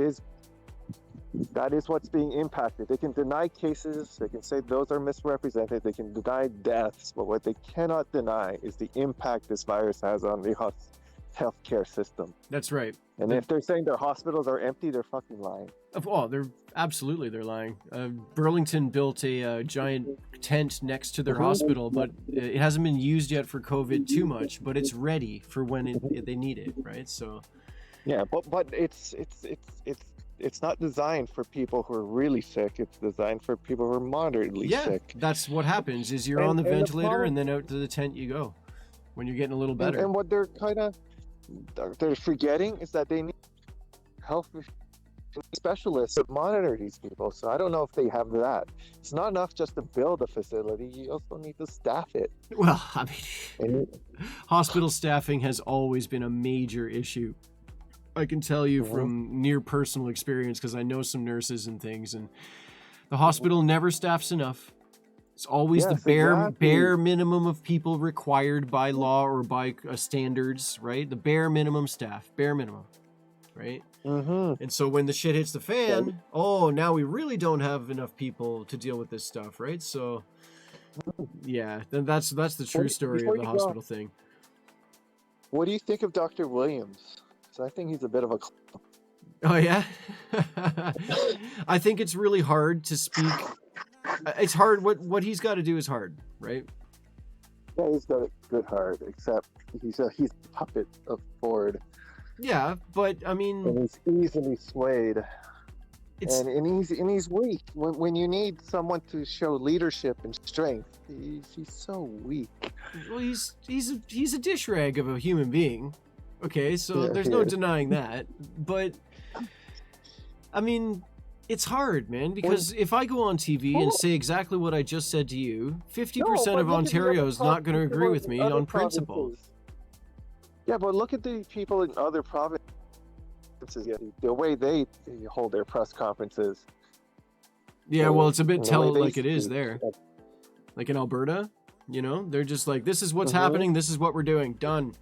That is what's being impacted. They can deny cases, they can say those are misrepresented, they can deny deaths, but what they cannot deny is the impact this virus has on the healthcare system. That's right. And if they're saying their hospitals are empty, they're fucking lying. Oh, they're lying. Burlington built a giant tent next to their hospital, but it hasn't been used yet for COVID too much. But it's ready for when they need it, right? So, Yeah, but it's not designed for people who are really sick. It's designed for people who are moderately yeah, sick. that's what happens. Is you're And- on the and the ventilator, problem- and then out to the tent you go when you're getting a little better. And what they're forgetting is that they need health specialists to monitor these people. So I don't know if they have that. It's not enough just to build a facility. You also need to staff it. Well, I mean, And hospital staffing has always been a major issue. I can tell you from near personal experience because I know some nurses and things, and the hospital never staffs enough. It's always Yes, the exactly. bare minimum of people required by law or by standards, right? The bare minimum staff, bare minimum, right? And so when the shit hits the fan, oh, now we really don't have enough people to deal with this stuff, right? So, yeah, then that's the true story of before the you go- hospital thing. what do you think of Dr. Williams? So I think he's a bit of a. Oh yeah, I think it's really hard to speak. It's hard. What he's got to do is hard, right? Yeah, he's got a good heart, except he's a puppet of Ford, Yeah, but I mean, and he's easily swayed. it's And he's weak. When you need someone to show leadership and strength, he's so weak. well, he's a dish rag of a human being. Okay, so Yeah, there's he no is. denying that. But I mean, it's hard, man, because if I go on TV and say exactly what I just said to you, 50% No, of but look at the Ontario other is not going to provinces, agree with me other on principle. provinces. Yeah, but look at the people in other provinces. Yeah, the way they hold their press conferences. Yeah, well, it's a bit And the way they like it is speak. there. Like in Alberta, you know, they're just like, this is what's Mhm. happening. This is what we're doing. Done.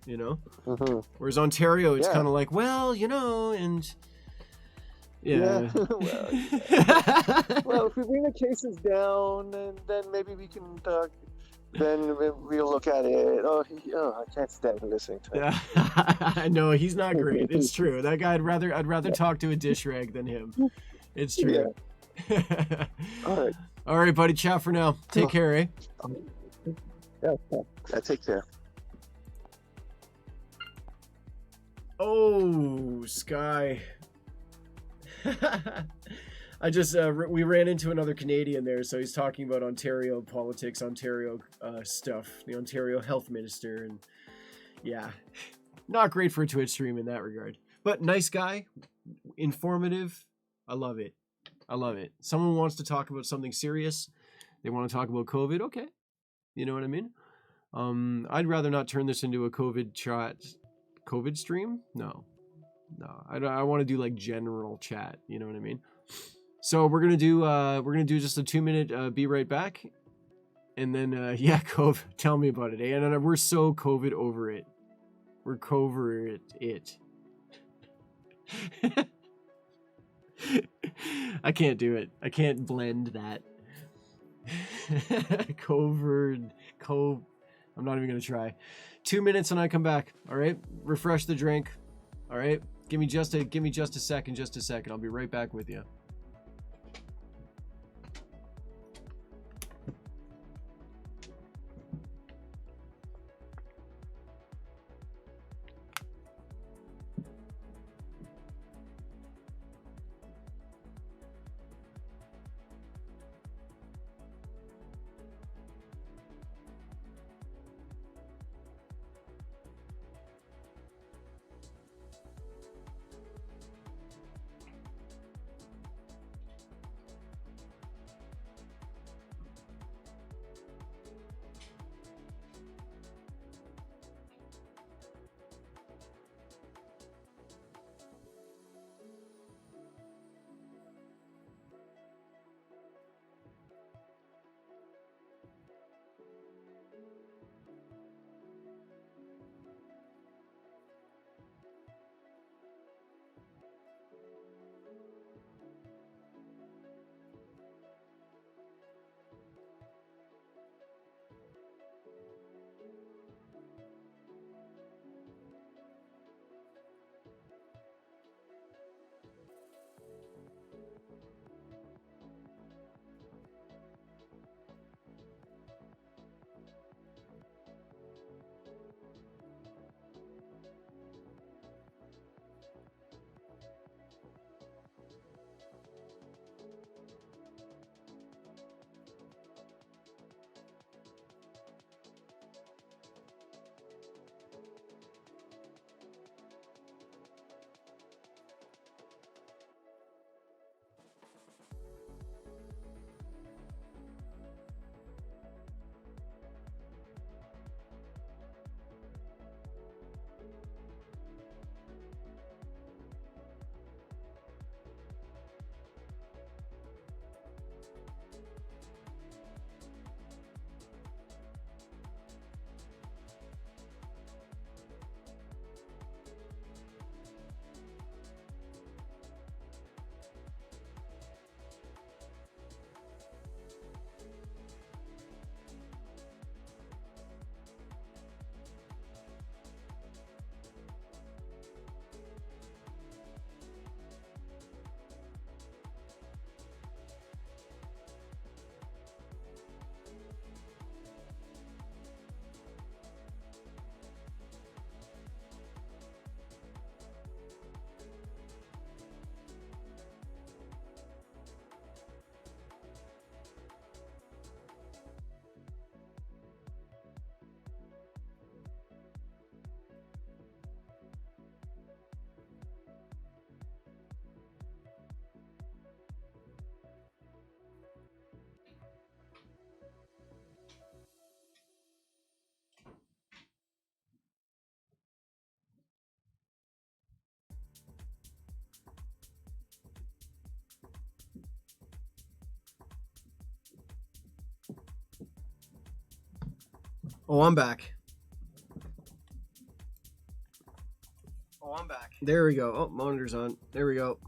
You know? Mm-hmm. Whereas Ontario, it's Yeah. kind of like, well, you know, and yeah. Well, if we bring the cases down, and then maybe we can talk. Then we'll look at it. Oh, I can't stand listening to him. Yeah. No, he's not great. It's true. That guy, I'd rather talk to a dish rag than him. It's true. All right. All right, buddy. Ciao for now. Take care, eh? Yeah. Take care. Oh, Sky. I just we ran into another Canadian there, so he's talking about Ontario politics, Ontario stuff, the Ontario health minister, and yeah, not great for a Twitch stream in that regard. But nice guy, informative. I love it. I love it. Someone wants to talk about something serious. They want to talk about COVID. Okay, you know what I mean. I'd rather not turn this into a COVID stream. No, I want to do like general chat. You know what I mean. So we're gonna do just a 2-minute be right back, and then yeah, COVID. Tell me about it, eh? And we're so COVID over it. We're cover it. I can't do it. I can't blend that. I'm not even gonna try. 2 minutes and I come back. All right. Refresh the drink. All right. Give me just a second. Just a second. I'll be right back with you. Oh, I'm back. There we go. Oh, monitor's on. There we go.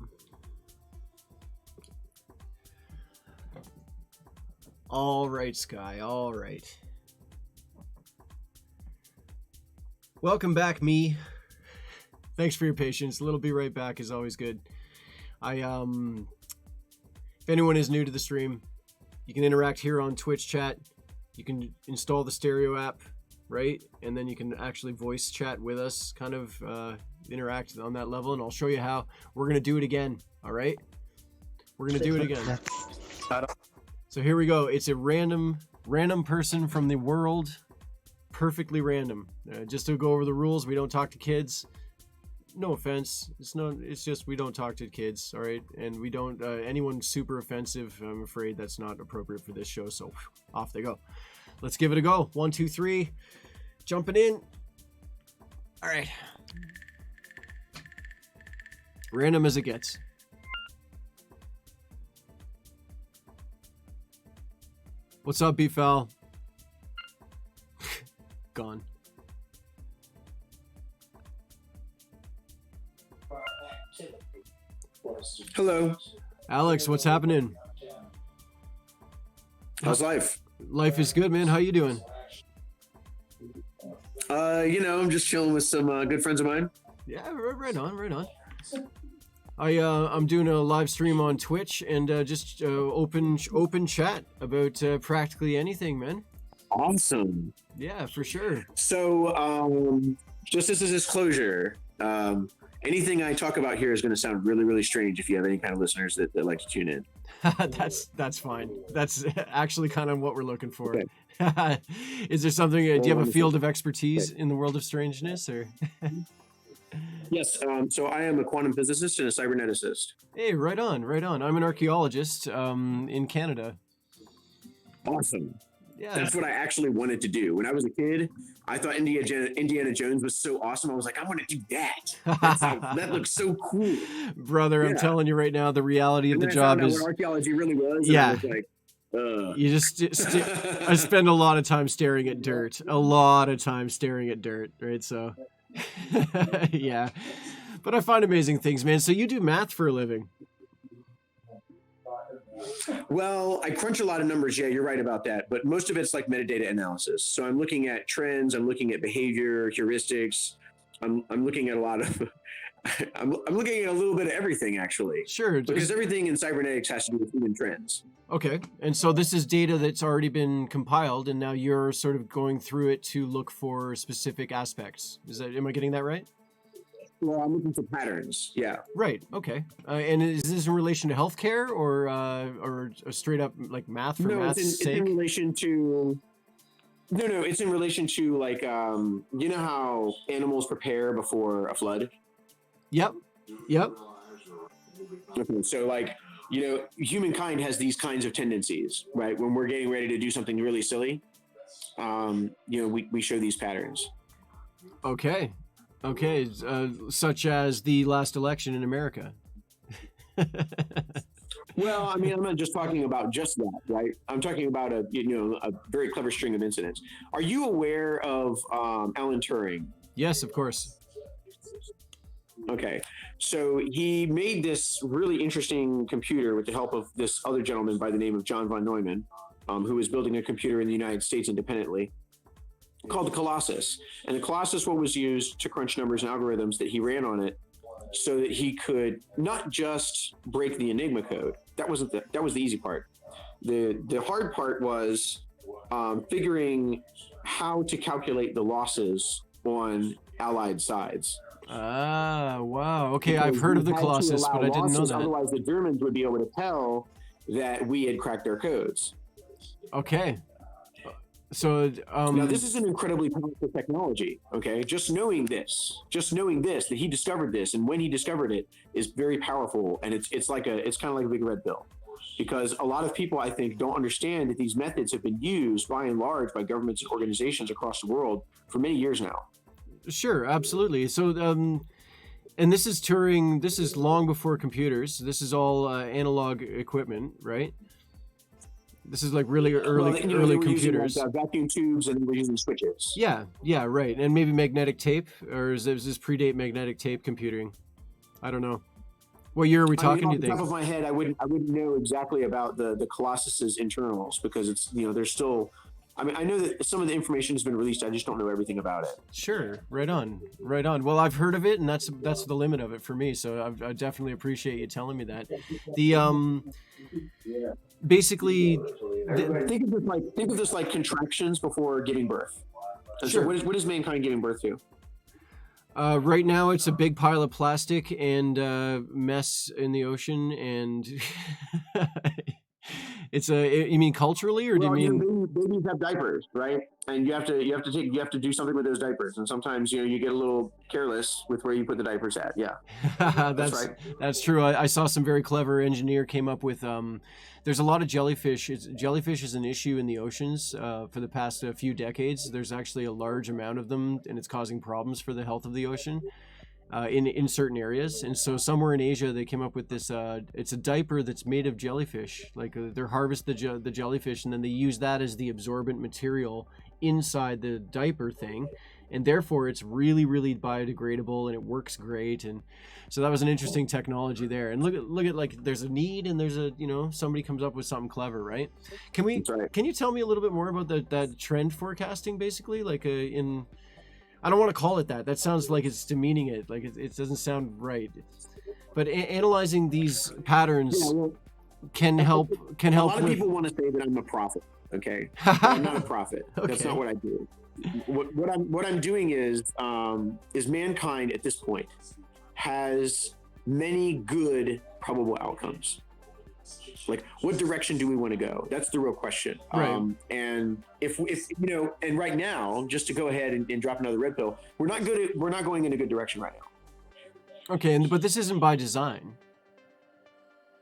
All right, Sky. All right. Welcome back, me. Thanks for your patience. A little be right back is always good. If anyone is new to the stream, you can interact here on Twitch chat. You can install the stereo app, right? And then you can actually voice chat with us, kind of interact on that level. And I'll show you how. We're going to do it again, all right? We're going to do it again. So here we go. It's a random person from the world. Perfectly random. Just to go over the rules, we don't talk to kids. No offense. It's just we don't talk to kids, all right? And we don't anyone super offensive. I'm afraid that's not appropriate for this show. So off they go. Let's give it a go. 1, 2, 3. Jumping in. All right. Random as it gets. What's up, B-Fowl? Gone. Hello. Alex, what's happening? How's life? Life is good, man. How you doing? I'm just chilling with some good friends of mine. Yeah, right on. I'm doing a live stream on Twitch and just open chat about practically anything, man. Awesome. Yeah, for sure. So, just as a disclosure, anything I talk about here is going to sound really, really strange if you have any kind of listeners that like to tune in. That's fine. That's actually kind of what we're looking for. Okay. Is there something? Do you have a field of expertise in the world of strangeness, or? Yes. So I am a quantum physicist and a cyberneticist. Hey, right on. I'm an archaeologist in Canada. Awesome. Yeah. That's what I actually wanted to do. When I was a kid, I thought Indiana Jones was so awesome. I was like, I want to do that. That looks so cool. Brother, yeah. I'm telling you right now, the reality of the job is what archaeology really was. Yeah. I was like, you just I spend a lot of time staring at dirt. Right? So yeah. But I find amazing things, man. So you do math for a living. Well, I crunch a lot of numbers. Yeah, you're right about that. But most of it's like metadata analysis. So I'm looking at trends. I'm looking at behavior, heuristics. I'm looking at a lot of. I'm looking at a little bit of everything, actually. Sure. Because everything in cybernetics has to do with human trends. Okay. And so this is data that's already been compiled, and now you're sort of going through it to look for specific aspects. Am I getting that right? Well, I'm looking for patterns. Yeah. Right. Okay. And is this in relation to healthcare or a straight up like math for math's sake? It's in relation to. No, it's in relation to like you know how animals prepare before a flood. Yep. Okay, so like humankind has these kinds of tendencies, right? When we're getting ready to do something really silly, we show these patterns. Okay. Such as the last election in America. Well, I mean, I'm not just talking about just that, right? I'm talking about a very clever string of incidents. Are you aware of Alan Turing? Yes, of course. Okay, so he made this really interesting computer with the help of this other gentleman by the name of John von Neumann, who was building a computer in the United States independently, called the Colossus. And the Colossus was used to crunch numbers and algorithms that he ran on it so that he could not just break the Enigma code. That was the easy part. The hard part was figuring how to calculate the losses on allied sides. Ah, wow. Okay, because I've heard of the Colossus, but I didn't know that. Otherwise, the Germans would be able to tell that we had cracked their codes. Okay. So now this is an incredibly powerful technology. Okay, just knowing this that he discovered this and when he discovered it is very powerful, and it's kind of like a big red pill, because a lot of people I think don't understand that these methods have been used by and large by governments and organizations across the world for many years now. Sure, absolutely. So and this is Turing. This is long before computers. This is all analog equipment, right? This is like really Well, early they early were using, computers. like, vacuum tubes, and they were using switches. Yeah, right. And maybe magnetic tape, or does this predate magnetic tape computing? I don't know. What year are we talking? Off Do you the think? top of my head, I wouldn't know exactly about the Colossus's internals, because it's, there's still. I mean, I know that some of the information has been released. I just don't know everything about it. Sure, right on. Well, I've heard of it, and that's the limit of it for me. So I definitely appreciate you telling me that. The basically, Think of this like contractions before giving birth. And Sure. So what is mankind giving birth to? right now it's a big pile of plastic and mess in the ocean, and it's a. You mean culturally, or do you mean? Babies have diapers, right? And you have to do something with those diapers. And sometimes you get a little careless with where you put the diapers at. Yeah, that's right. That's true. I saw some very clever engineer came up with. There's a lot of jellyfish. Jellyfish is an issue in the oceans for the past few decades. There's actually a large amount of them, and it's causing problems for the health of the ocean in certain areas. And so somewhere in Asia, they came up with this. It's a diaper that's made of jellyfish. Like they harvest the jellyfish, and then they use that as the absorbent material inside the diaper thing, and therefore it's really, really biodegradable, and it works great. And so that was an interesting technology there. And look at like there's a need, and there's a somebody comes up with something clever, right? That's right. Can you tell me a little bit more about that trend forecasting, basically, like in I don't want to call it that. That sounds like it's demeaning it. Like it doesn't sound right. But analyzing these patterns can help. A lot of people want to say that I'm a prophet. Okay, but I'm not a prophet. Okay. That's not what I do. What I'm doing is mankind at this point has many good probable outcomes. Like, what direction do we want to go? That's the real question. Right. And if and right now, just to go ahead and drop another red pill, we're not going in a good direction right now. Okay, but this isn't by design.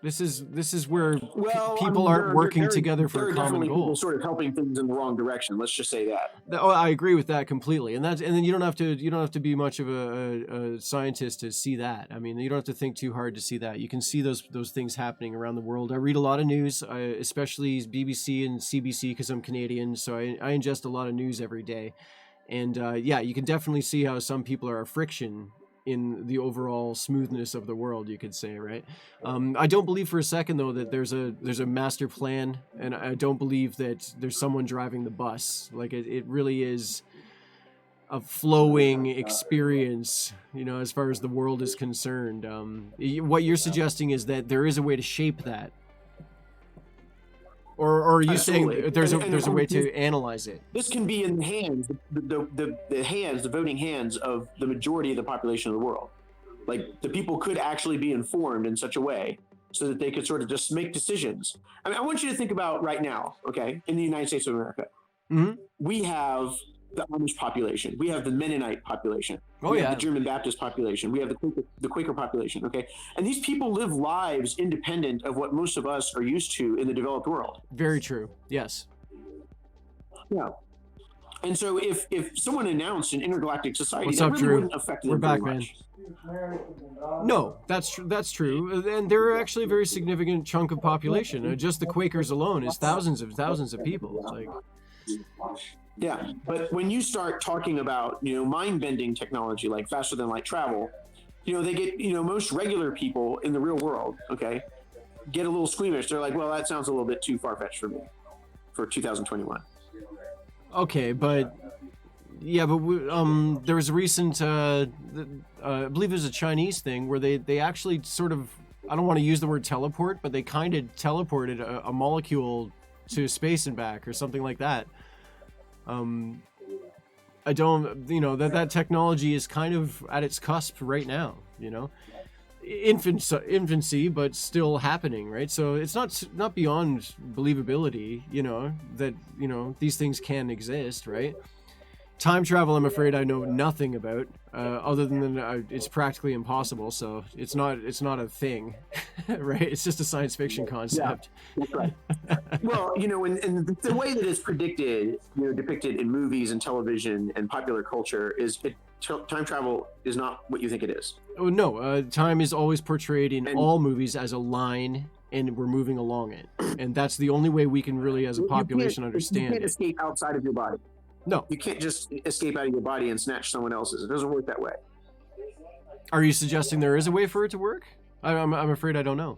This is where people aren't working together for a common goal. People sort of helping things in the wrong direction. Let's just say that. Oh, I agree with that completely, and then you don't have to be much of a scientist to see that. I mean, you don't have to think too hard to see that. You can see those things happening around the world. I read a lot of news, especially BBC and CBC, because I'm Canadian, so I ingest a lot of news every day, and you can definitely see how some people are a friction in the overall smoothness of the world, you could say, right? I don't believe for a second, though, that there's a master plan, and I don't believe that there's someone driving the bus. Like it really is a flowing experience, as far as the world is concerned. What you're suggesting is that there is a way to shape that, or are you Absolutely. saying there's a way to analyze it? This can be in the hands, the voting hands of the majority of the population of the world. Like, the people could actually be informed in such a way so that they could sort of just make decisions. I mean, I want you to think about right now, okay, in the United States of America, we have the Amish population, we have the Mennonite population, we have the German Baptist population, we have the Quaker population, okay? And these people live lives independent of what most of us are used to in the developed world. Very true. Yes. Yeah. And so if someone announced an intergalactic society, What's that up, really Drew? wouldn't affect them We're back, very man. much. No, that's true, and they're actually a very significant chunk of population. Just the Quakers alone is thousands of people. It's like, yeah, but when you start talking about mind-bending technology like faster than light travel, they get most regular people in the real world, okay, get a little squeamish. They're like, well, that sounds a little bit too far-fetched for me for 2021. Okay, but yeah, but there was a recent, I believe it was a Chinese thing where they actually sort of, I don't want to use the word teleport, but they kind of teleported a molecule to space and back or something like that. I don't, that technology is kind of at its cusp right now, infancy, but still happening, right? So it's not beyond believability, that, these things can exist, right? Time travel, I'm afraid I know nothing about, other than it's practically impossible. So it's not a thing, right? It's just a science fiction concept. Yeah, that's right. Well, and the way that it's depicted in movies and television and popular culture is time travel is not what you think it is. Oh no, time is always portrayed in all movies as a line, and we're moving along it. And that's the only way we can really, as a population, understand You can't it. escape outside of your body. No. You can't just escape out of your body and snatch someone else's. It doesn't work that way. Are you suggesting there is a way for it to work? I'm afraid I don't know.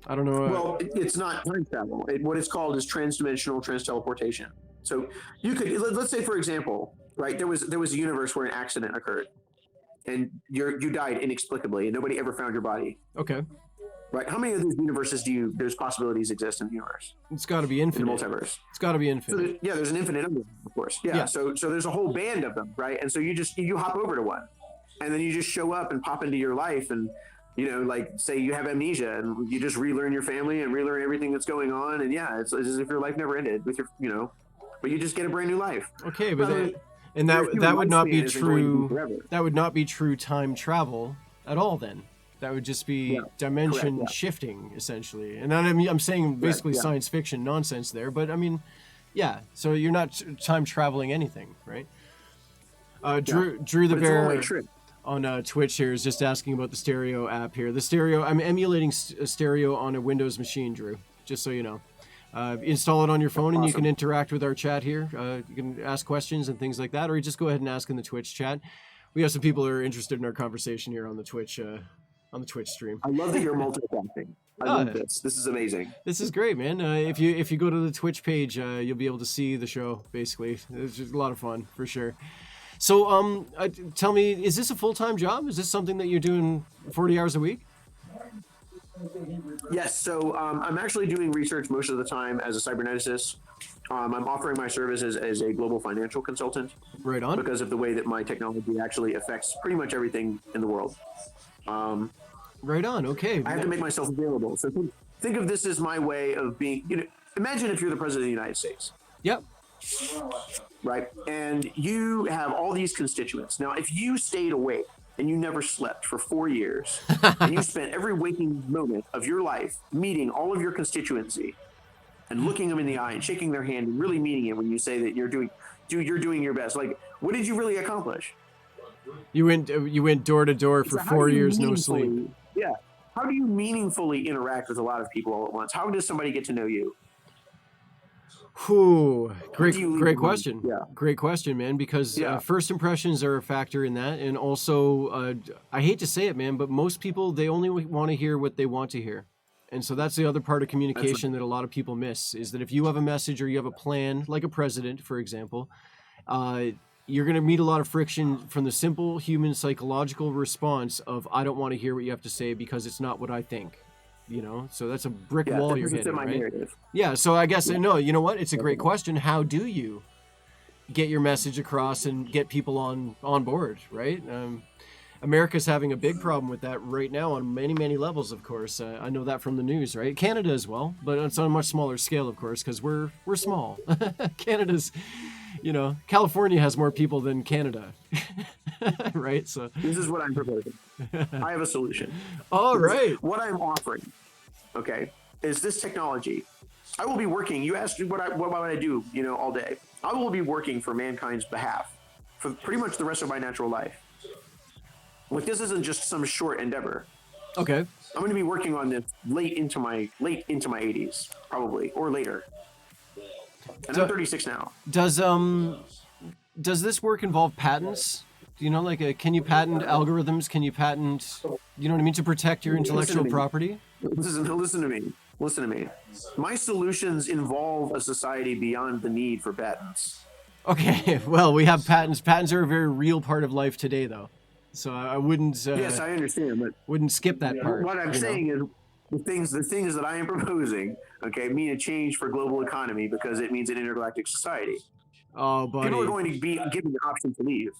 I don't know. Well, it's not time travel. What it's called is transdimensional transteleportation. So you could, let's say, for example, right, there was a universe where an accident occurred, and you died inexplicably, and nobody ever found your body. Okay. Right. How many of those universes there's possibilities exist in the universe? It's got to be infinite. In the multiverse. It's got to be So infinite. there's an infinite number, of course. Yeah. So there's a whole band of them, right? And so you hop over to one, and then you just show up and pop into your life, and like say you have amnesia, and you just relearn your family and relearn everything that's going on, and it's as if your life never ended with your, but you just get a brand new life. Okay, but that would not be true. That would not be true time travel at all. Then that would just be dimension shifting essentially. And I'm saying basically science fiction nonsense there. But I mean, so you're not time traveling anything, right? Drew the Bear on Twitch here is just asking about the stereo app here. The stereo, I'm emulating stereo on a Windows machine, Drew, just so you know. Install it on your phone, and you can interact with our chat here. You can ask questions and things like that, or you just go ahead and ask in the Twitch chat. We have some people that are interested in our conversation here on the Twitch stream. I love that you're multitasking. I love this. This is amazing. This is great, man. If you go to the Twitch page, you'll be able to see the show. Basically, it's just a lot of fun for sure. So, tell me, is this a full-time job? Is this something that you're doing 40 hours a week? Yes. So I'm actually doing research most of the time as a cyberneticist. I'm offering my services as a global financial consultant. Right on. Because of the way that my technology actually affects pretty much everything in the world. Right on. Okay. I have to make myself available. So think of this as my way of being. Imagine if you're the president of the United States. Yep. Right. And you have all these constituents. Now, if you stayed awake and you never slept for 4 years, and you spent every waking moment of your life meeting all of your constituency and looking them in the eye and shaking their hand and really meaning it when you say that you're doing your best, like, what did you really accomplish? You went door to door for 4 years, no sleep. Yeah. How do you meaningfully interact with a lot of people all at once? How does somebody get to know you? Great question. Yeah. Great question, man, because first impressions are a factor in that. And also, I hate to say it, man, but most people, they only want to hear what they want to hear. And so that's the other part of communication that a lot of people miss, is that if you have a message or you have a plan, like a president, for example, you're going to meet a lot of friction from the simple human psychological response of, I don't want to hear what you have to say because it's not what I think. So that's a brick wall you're hitting, right? Narrative. Yeah, so I guess, no, you know what? It's a great question. How do you get your message across and get people on board, right? America's having a big problem with that right now on many, many levels, of course. I know that from the news, right? Canada as well, but it's on a much smaller scale, of course, because we're small. Canada's, California has more people than Canada, right? So this is what I'm proposing. I have a solution. All right. What I'm offering, okay, is this technology. I will be working. You asked what would I do, all day. I will be working for mankind's behalf for pretty much the rest of my natural life. Like, this isn't just some short endeavor. Okay. I'm going to be working on this late into my 80s, probably, or later. And I'm 36 now. Does this work involve patents? Can you patent algorithms? Can you patent, you know what I mean, to protect your intellectual property? Listen to me. My solutions involve a society beyond the need for patents. Okay, well, we have patents. Patents are a very real part of life today, though. So I wouldn't. Yes, I understand, but wouldn't skip that part. What I'm saying is, the things that I am proposing, okay, mean a change for global economy because it means an intergalactic society. Oh, buddy. People are going to be given the option to leave.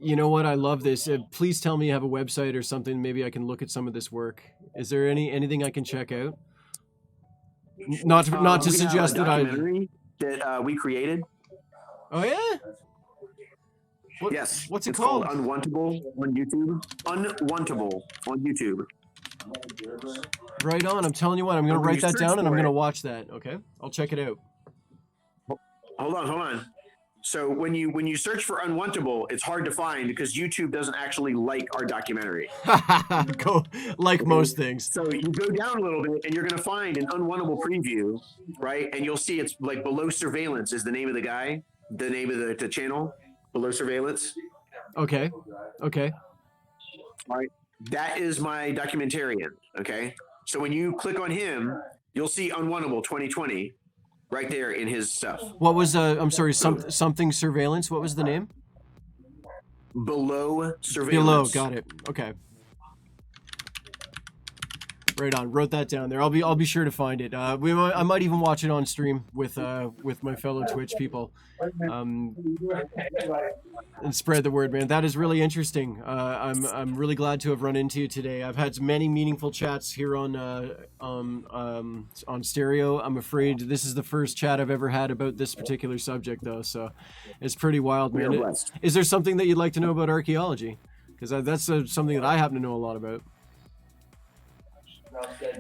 You know what? I love this. Please tell me you have a website or something. Maybe I can look at some of this work. Is there anything I can check out? Not to suggest that that we created. Oh yeah. Yes. What's it it's called? Unwantable on YouTube. Unwantable on YouTube. Right on. I'm telling you what. I'm going to write that down and I'm going to watch that. Okay. I'll check it out. Hold on. So when you search for Unwantable, it's hard to find because YouTube doesn't actually like our documentary. Go like most things. So you go down a little bit and you're going to find an Unwantable preview, right? And you'll see it's like Below Surveillance is the name of the guy, the name of the channel, Below Surveillance. Okay. Okay. All right. That is my documentarian. Okay. So when you click on him, you'll see Unwantable 2020 right there in his stuff. What was I'm sorry, something surveillance? What was the name? Below Surveillance. Below, got it. Okay. Right on. Wrote that down there. I'll be sure to find it. I might even watch it on stream with my fellow Twitch people, and spread the word, man. That is really interesting. I'm really glad to have run into you today. I've had many meaningful chats here on stereo. I'm afraid this is the first chat I've ever had about this particular subject, though. So it's pretty wild, man. Is there something that you'd like to know about archaeology? Because that's something that I happen to know a lot about.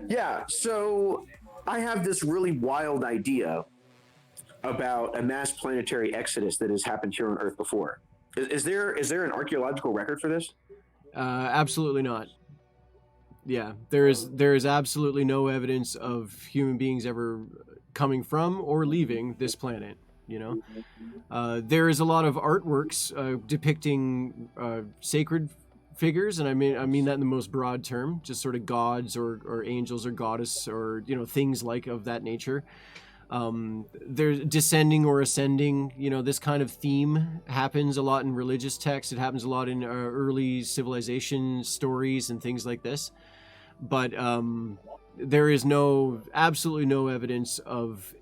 Yeah, so I have this really wild idea about a mass planetary exodus that has happened here on Earth before. Is there an archaeological record for this? Absolutely not. Yeah, there is absolutely no evidence of human beings ever coming from or leaving this planet. You know, there is a lot of artworks depicting sacred figures, and I mean that in the most broad term, just sort of gods or angels or goddess or things like of that nature. They're descending or ascending. This kind of theme happens a lot in religious texts. It happens a lot in early civilization stories and things like this. But there is absolutely no evidence of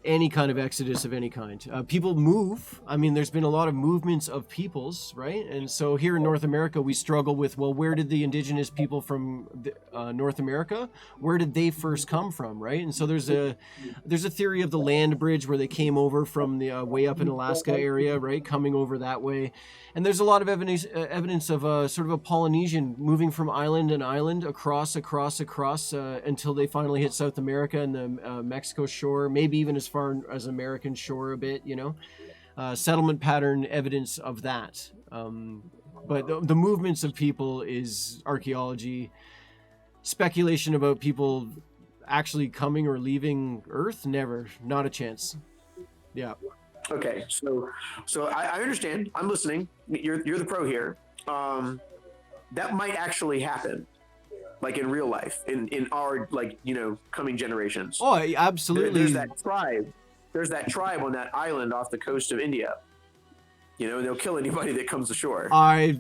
any kind of exodus of any kind. People move. I mean, there's been a lot of movements of peoples, right? And so here in North America, we struggle with, well, where did the indigenous people from North America, where did they first come from, right? And so there's a theory of the land bridge where they came over from the way up in Alaska area, right? Coming over that way. And there's a lot of evidence of sort of a Polynesian moving from island and island across until they finally hit South America and the Mexico shore, maybe even as far as American shore a bit, settlement pattern evidence of that. But the movements of people is archaeology. Speculation about people actually coming or leaving Earth, never, not a chance. Yeah. Okay, so I understand. I'm listening. You're the pro here. That might actually happen, like in real life, in our coming generations. Oh, absolutely. There's that tribe. There's that tribe on that island off the coast of India. They'll kill anybody that comes ashore. I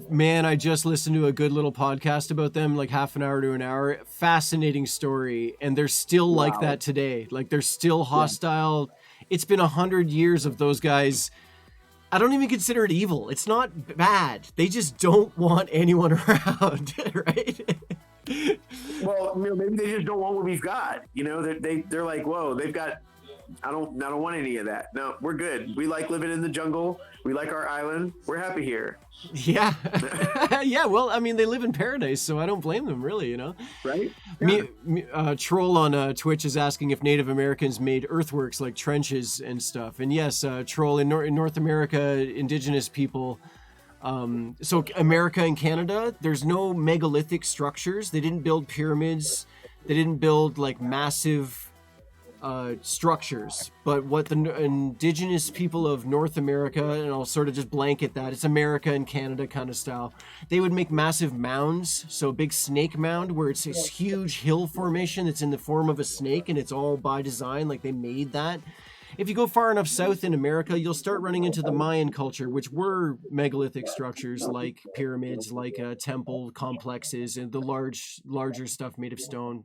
just listened to a good little podcast about them, like half an hour to an hour. Fascinating story, and they're still like that today. Like they're still hostile. Yeah. It's been 100 years of those guys. I don't even consider it evil. It's not bad. They just don't want anyone around, right? Well, maybe they just don't want what we've got. They're like, whoa, they've got. I don't want any of that. No, we're good. We like living in the jungle. We like our island. We're happy here. Yeah. Yeah, well, I mean, they live in paradise, so I don't blame them, really, Right? Yeah. Troll on Twitch is asking if Native Americans made earthworks like trenches and stuff. And yes, Troll, in North America, indigenous people, so America and Canada, there's no megalithic structures. They didn't build pyramids. They didn't build like massive structures, but what the indigenous people of North America, and I'll sort of just blanket that, it's America and Canada kind of style, they would make massive mounds. So a big snake mound where it's this huge hill formation that's in the form of a snake, and it's all by design, like they made that. If you go far enough south in America, you'll start running into the Mayan culture, which were megalithic structures like pyramids, like temple complexes, and the larger stuff made of stone,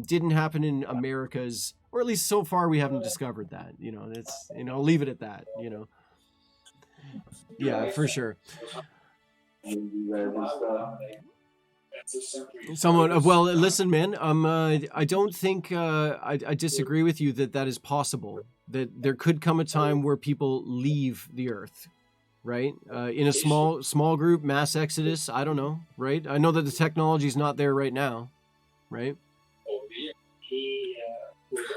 didn't happen in America's, or at least so far we haven't discovered that, it's, I'll leave it at that, Yeah, for sure. Well, listen, man, I don't think I disagree with you that is possible, that there could come a time where people leave the earth, right? In a small group, mass exodus, I don't know, right? I know that the technology is not there right now, right?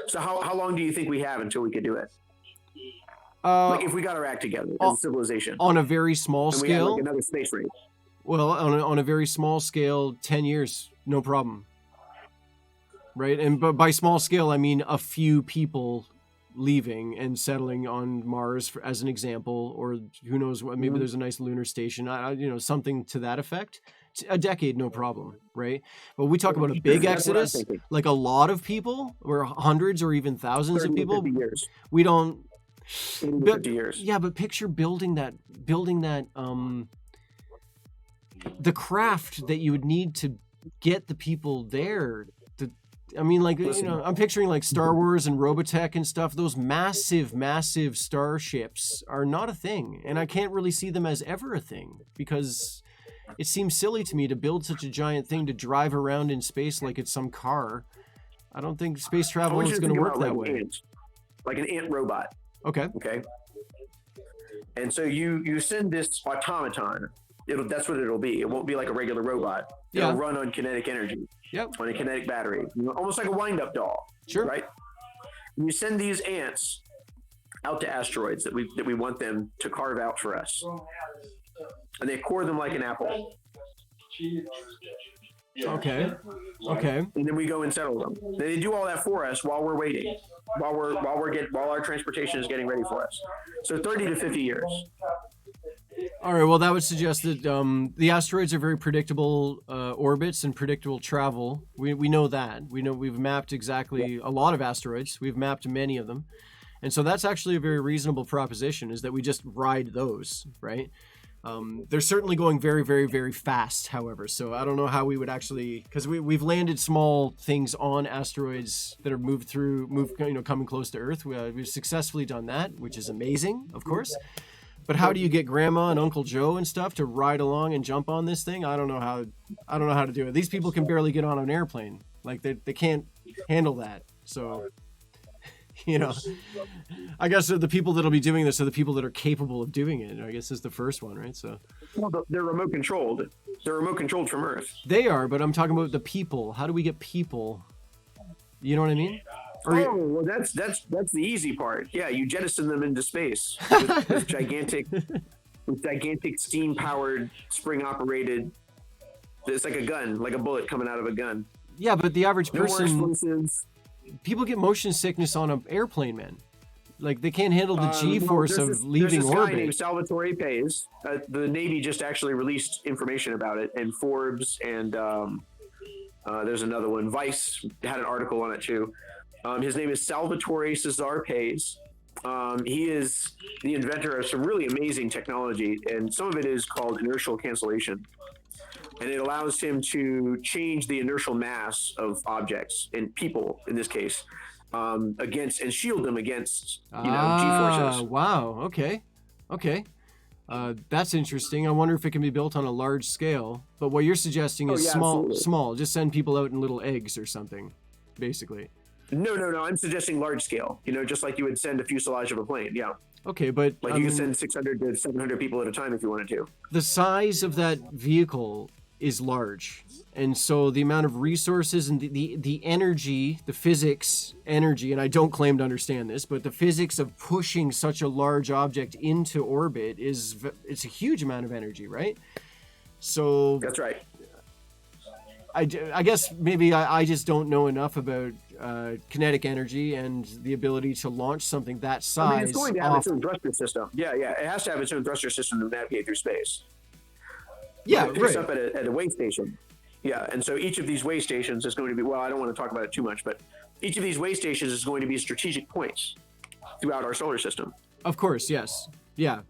So how long do you think we have until we could do it? Like if we got our act together as a civilization on a very small and we had scale, like another space race. well, on a very small scale, 10 years, no problem. Right? And but by small scale, I mean a few people leaving and settling on Mars as an example, or who knows what, maybe there's a nice lunar station, something to that effect. A decade, no problem, right? But we talk about a big That's what I'm exodus, thinking. like a lot of people, or hundreds or even thousands 30 of to people. 50 years. We don't. 30 to But, 50 years. yeah, but picture building that, the craft that you would need to get the people there. I mean, like, I'm picturing like Star Wars and Robotech and stuff. Those massive, massive starships are not a thing. And I can't really see them as ever a thing because it seems silly to me to build such a giant thing to drive around in space like it's some car. I don't think space travel is going to work that way. Like an ant robot. Okay. Okay. And so you send this automaton. That's what it'll be. It won't be like a regular robot. It'll run on kinetic energy. Yep. On a kinetic battery, almost like a wind-up doll. Sure. Right. And you send these ants out to asteroids that we want them to carve out for us, and they core them like an apple. Okay. And then we go and settle them. They do all that for us while we're waiting, while our transportation is getting ready for us. So 30 to 50 years. All right. Well, that would suggest that the asteroids are very predictable orbits and predictable travel. We know that. We know we've mapped exactly a lot of asteroids. We've mapped many of them, and so that's actually a very reasonable proposition. Is that we just ride those, right? They're certainly going very, very, very fast. However, so I don't know how we would actually, because we've landed small things on asteroids that are coming close to Earth. We've successfully done that, which is amazing, of course. But how do you get Grandma and Uncle Joe and stuff to ride along and jump on this thing? I don't know how to do it. These people can barely get on an airplane. Like they can't handle that. So, I guess the people that'll be doing this are the people that are capable of doing it. I guess is the first one, right? So, well, they're remote controlled. They're remote controlled from Earth. They are, but I'm talking about the people. How do we get people? You know what I mean? Well, that's the easy part. Yeah, you jettison them into space with gigantic steam-powered, spring-operated. It's like a gun, like a bullet coming out of a gun. Yeah, but the average No more person, explosives. people get motion sickness on an airplane, man. Like they can't handle the G-force of leaving there's this orbit. guy named Salvatore Pais. The Navy just actually released information about it, and Forbes and there's another one. Vice had an article on it too. His name is Salvatore Cesar Pais. He is the inventor of some really amazing technology, and some of it is called inertial cancellation. And it allows him to change the inertial mass of objects and people, in this case, against and shield them against, G-forces. Wow. Okay. That's interesting. I wonder if it can be built on a large scale. But what you're suggesting is small. Just send people out in little eggs or something, basically. No. I'm suggesting large scale. Just like you would send a fuselage of a plane. Yeah. Okay, but like you could send 600 to 700 people at a time if you wanted to. The size of that vehicle is large, and so the amount of resources and the energy, the physics energy, and I don't claim to understand this, but the physics of pushing such a large object into orbit it's a huge amount of energy, right? So that's right. I guess maybe I just don't know enough about kinetic energy and the ability to launch something that size. It's going to have its own thruster system. Yeah. It has to have its own thruster system to navigate through space. Yeah, it picks up at a way station. Yeah, and so each of these way stations is going to be, well, I don't want to talk about it too much, but each of these way stations is going to be strategic points throughout our solar system. Of course, yes. Yeah,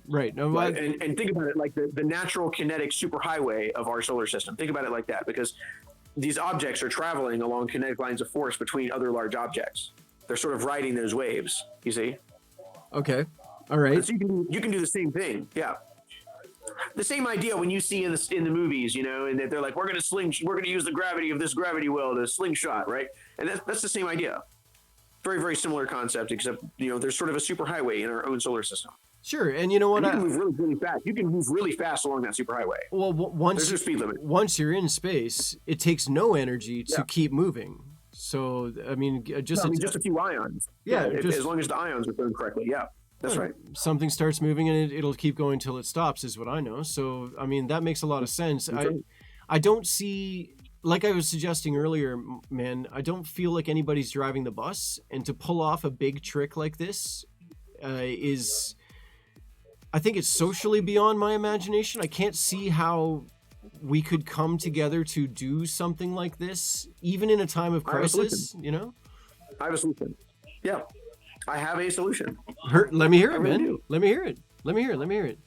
right. No, right. And think about it like the natural kinetic superhighway of our solar system. Think about it like that, because these objects are traveling along kinetic lines of force between other large objects. They're sort of riding those waves, you see? Okay, all right. So you can do the same thing, yeah. The same idea when you see in the movies, and they're like, we're going to use the gravity of this gravity well to slingshot, right? And that's the same idea. Very, very similar concept, except, there's sort of a superhighway in our own solar system. Sure, and you know what? And you can move really, really fast. You can move really fast along that superhighway. Well, there's a speed limit. Once you're in space, it takes no energy to keep moving. So, I mean, just a few ions. Yeah, as long as the ions are thrown correctly, yeah. That's right. Something starts moving and it'll keep going till it stops, is what I know. So, I mean, that makes a lot of sense. I don't see, like I was suggesting earlier, man, I don't feel like anybody's driving the bus. And to pull off a big trick like this is, I think it's socially beyond my imagination. I can't see how we could come together to do something like this, even in a time of crisis, you know? I have a solution. Yeah, I have a solution. Let me hear it, really man. do. Let me hear it. Let me hear it.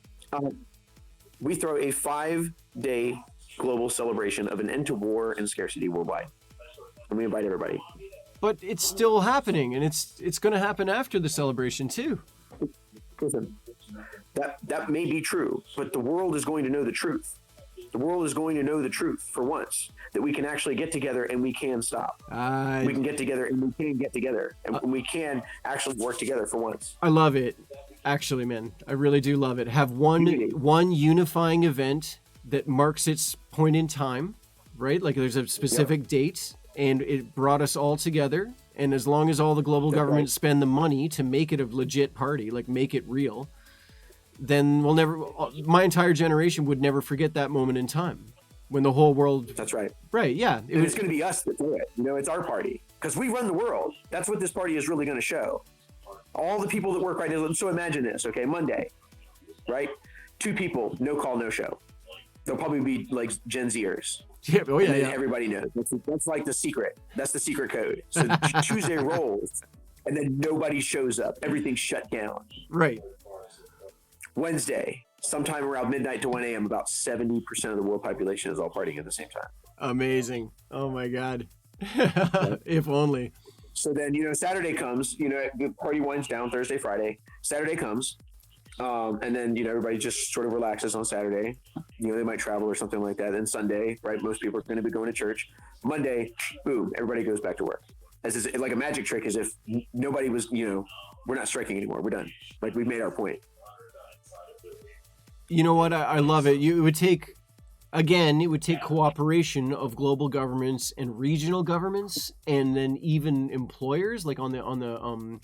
We throw a 5-day global celebration of an end to war and scarcity worldwide, and we invite everybody. But it's still happening, and it's going to happen after the celebration too. Listen, that may be true, but the world is going to know the truth. The world is going to know the truth for once, that we can actually get together and we can stop. We can get together and we can get together, and we can actually work together for once. I love it. Actually, man, I really do love it. Have one unifying event that marks its point in time, right? Like there's a specific date, and it brought us all together. And as long as all the global governments spend the money to make it a legit party, like make it real, then my entire generation would never forget that moment in time when the whole world. That's right. Right. Yeah. It's going to be us that do it. You know, it's our party because we run the world. That's what this party is really going to show. All the people that work right now. So imagine this, okay? Monday, right? 2 people, no call, no show. They'll probably be like Gen Zers. Yeah. Oh yeah. And everybody knows. That's like the secret. That's the secret code. So Tuesday rolls, and then nobody shows up. Everything's shut down. Right. Wednesday, sometime around midnight to 1 a.m., about 70% of the world population is all partying at the same time. Amazing. Oh my God. If only. So then, you know, Saturday comes, you know, the party winds down Thursday, Friday. Saturday comes. And then, you know, everybody just sort of relaxes on Saturday. You know, they might travel or something like that. Then Sunday, right? Most people are going to be going to church. Monday, boom, everybody goes back to work. As is like a magic trick, as if nobody was, you know, we're not striking anymore. We're done. Like we've made our point. You know what? I love it. It would take cooperation of global governments and regional governments, and then even employers, like on the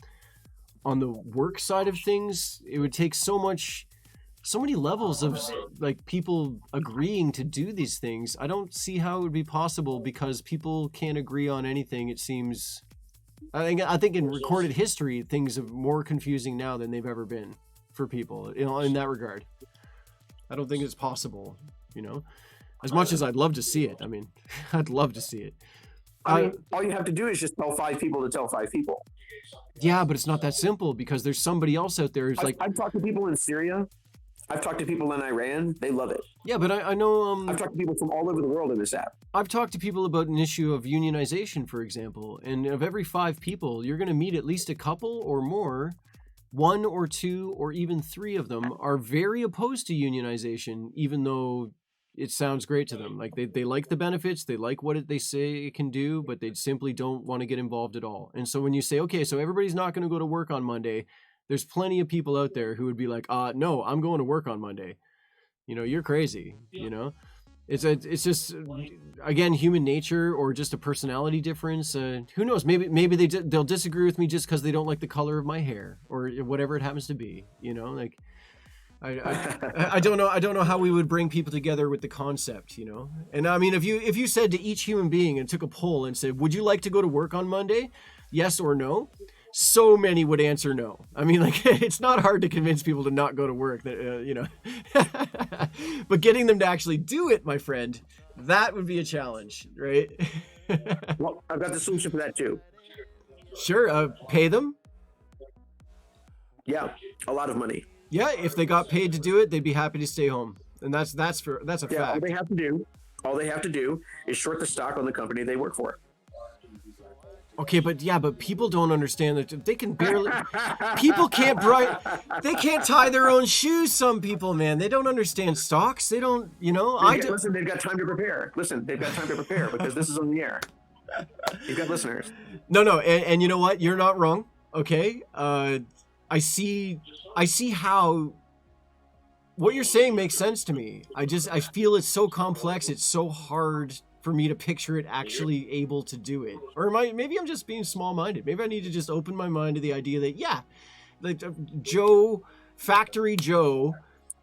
work side of things. It would take so many levels of like people agreeing to do these things. I don't see how it would be possible because people can't agree on anything. It seems. I think in recorded history, things are more confusing now than they've ever been for people. You know, in that regard. I don't think it's possible, you know, as much as I'd love to see it. I mean, I'd love to see it. I mean, all you have to do is just tell 5 people to tell 5 people. Yeah, but it's not that simple because there's somebody else out there who's like. I've talked to people in Syria. I've talked to people in Iran. They love it. Yeah, but I know. I've talked to people from all over the world in this app. I've talked to people about an issue of unionization, for example, and of every 5 people, you're going to meet at least a couple or more. 1 or 2 or even 3 of them are very opposed to unionization, even though it sounds great to them. Like they like the benefits, they like what they say it can do, but they simply don't want to get involved at all. And so when you say, okay, so everybody's not going to go to work on Monday, there's plenty of people out there who would be like, no, I'm going to work on Monday. You know, you're crazy, you know? It's just, again, human nature or just a personality difference. Who knows? Maybe they'll disagree with me just because they don't like the color of my hair or whatever it happens to be. You know, like I don't know. I don't know how we would bring people together with the concept. You know, and I mean, if you said to each human being and took a poll and said, "Would you like to go to work on Monday? Yes or no?" So many would answer no. I mean, like, it's not hard to convince people to not go to work, you know. But getting them to actually do it, my friend, that would be a challenge, right? Well, I've got the solution for that too. Sure, pay them. Yeah, a lot of money. Yeah, if they got paid to do it, they'd be happy to stay home, and that's a fact. All they have to do is short the stock on the company they work for. Okay, but people don't understand that they can barely. They can't tie their own shoes. Some people, man, they don't understand stocks. They don't, you know. Listen, they've got time to prepare. Because this is on the air. You've got listeners. No, and you know what? You're not wrong. Okay, I see how what you're saying makes sense to me. I feel it's so complex. It's so hard for me to picture it actually able to do it. Or maybe I'm just being small-minded. Maybe I need to just open my mind to the idea that, yeah, like Joe, Factory Joe,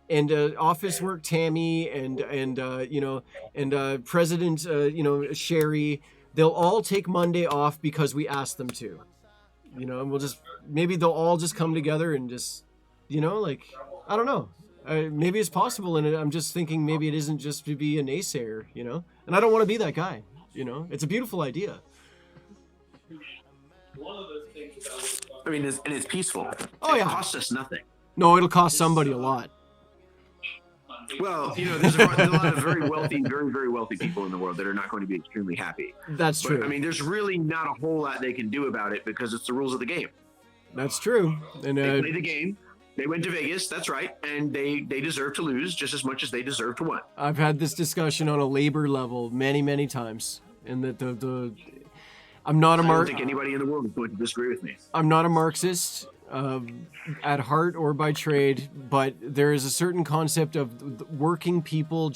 and office work Tammy, and President Sherry. They'll all take Monday off because we asked them to. And we'll just maybe they'll all just come together and just like I don't know. Maybe it's possible, and I'm just thinking maybe it isn't just to be a naysayer, and I don't want to be that guy. It's a beautiful idea. I mean, it's peaceful. Oh, yeah. It costs us nothing. No, it'll cost somebody a lot. Well, there's a lot of very wealthy, very, very wealthy people in the world that are not going to be extremely happy. That's true. But, I mean, there's really not a whole lot they can do about it because it's the rules of the game. That's true. And they play the game. They went to Vegas, that's right, and they deserve to lose just as much as they deserve to win. I've had this discussion on a labor level many, many times, and that I'm not a I don't think anybody in the world is going to disagree with me. I'm not a Marxist at heart or by trade, but there is a certain concept of working people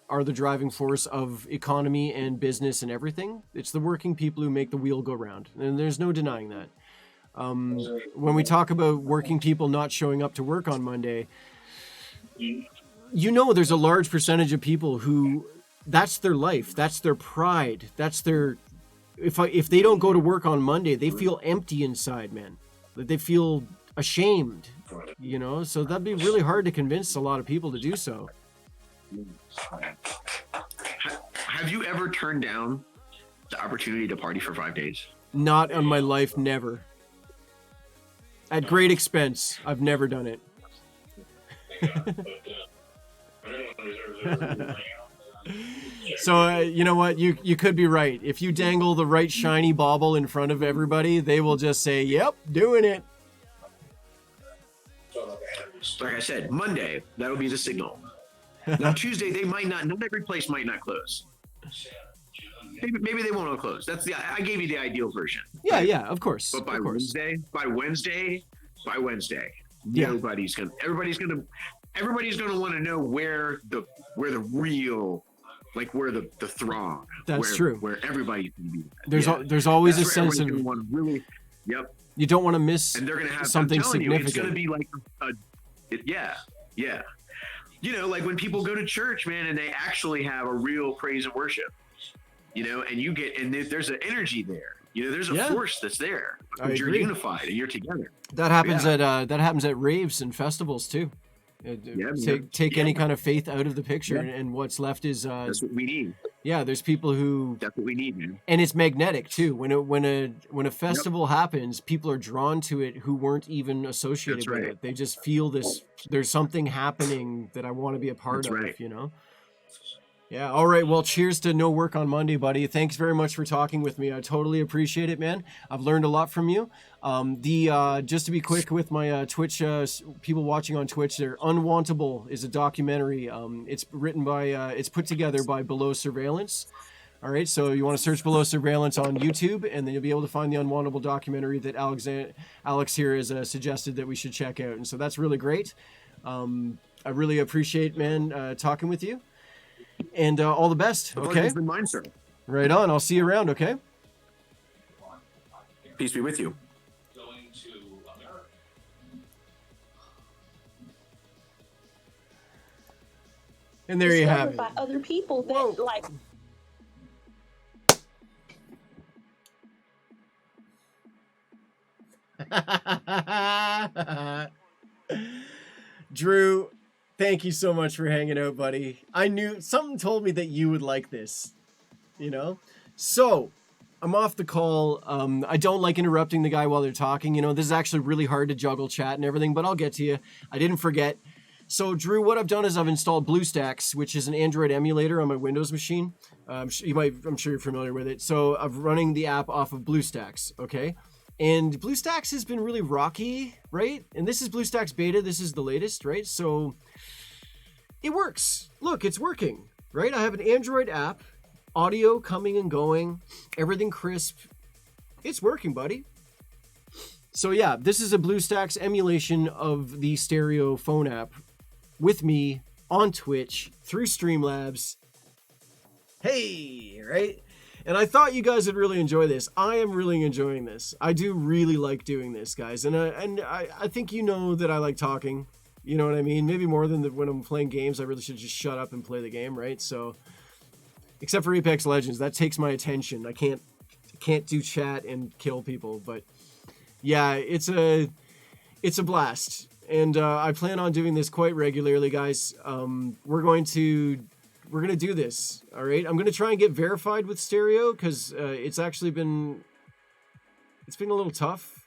are the driving force of economy and business and everything. It's the working people who make the wheel go round, and there's no denying that. When we talk about working people not showing up to work on Monday, there's a large percentage of people who that's their life, that's their pride, that's their if they don't go to work on Monday, they feel empty inside, man. They feel ashamed, so that'd be really hard to convince a lot of people to do so. Have you ever turned down the opportunity to party for 5 days? Not on my life, never. At great expense, I've never done it. So you know what? You could be right. If you dangle the right shiny bauble in front of everybody, they will just say, "Yep, doing it." Like I said, Monday, that'll be the signal. Now Tuesday, they might not. Not every place might not close. Maybe they won't all close. I gave you the ideal version. Yeah, yeah, of course. But by Wednesday, Yeah. everybody's gonna want to know where the real, like where the throng. That's true. Where everybody's gonna be. There's always a sense of really. Yep. You don't want to miss And they're gonna have something I'm telling significant. You, it's gonna be like yeah. Like when people go to church, man, and they actually have a real praise and worship. And there's an energy there. There's a force that's there. You're unified and you're together. That happens at raves and festivals too. Take any kind of faith out of the picture, and what's left is that's what we need. Yeah, there's people who that's what we need, man. And it's magnetic too. When a festival happens, people are drawn to it who weren't even associated with it. They just feel this. There's something happening that I want to be a part of. Right. Yeah. All right. Well, cheers to no work on Monday, buddy. Thanks very much for talking with me. I totally appreciate it, man. I've learned a lot from you. Just to be quick with my Twitch people watching on Twitch, there, Unwantable is a documentary. It's put together by Below Surveillance. All right. So you want to search Below Surveillance on YouTube, and then you'll be able to find the Unwantable documentary that Alex here has suggested that we should check out. And so that's really great. I really appreciate, man, talking with you. And all the best. Okay. Mine, sir. Right on. I'll see you around. Okay. Peace be with you. And there you have it. By other people that like. Drew, thank you so much for hanging out, buddy. I knew something told me that you would like this, So I'm off the call. I don't like interrupting the guy while they're talking. This is actually really hard to juggle chat and everything, but I'll get to you. I didn't forget. So Drew, what I've done is I've installed BlueStacks, which is an Android emulator on my Windows machine. I'm sure you're familiar with it. So I'm running the app off of BlueStacks. Okay. And BlueStacks has been really rocky, right? And this is BlueStacks beta. This is the latest, right? So it works. Look, it's working, right? I have an Android app, audio coming and going, everything crisp. It's working, buddy. So yeah, this is a BlueStacks emulation of the stereo phone app with me on Twitch through Streamlabs. Hey, right? And I thought you guys would really enjoy this. I am really enjoying this. I do really like doing this, guys. And I think you know that I like talking. You know what I mean? Maybe more than when I'm playing games. I really should just shut up and play the game, right? So, except for Apex Legends, that takes my attention. I can't do chat and kill people. But yeah, it's a blast. And I plan on doing this quite regularly, guys. We're going to do this, all right? I'm going to try and get verified with Stereo because it's been a little tough.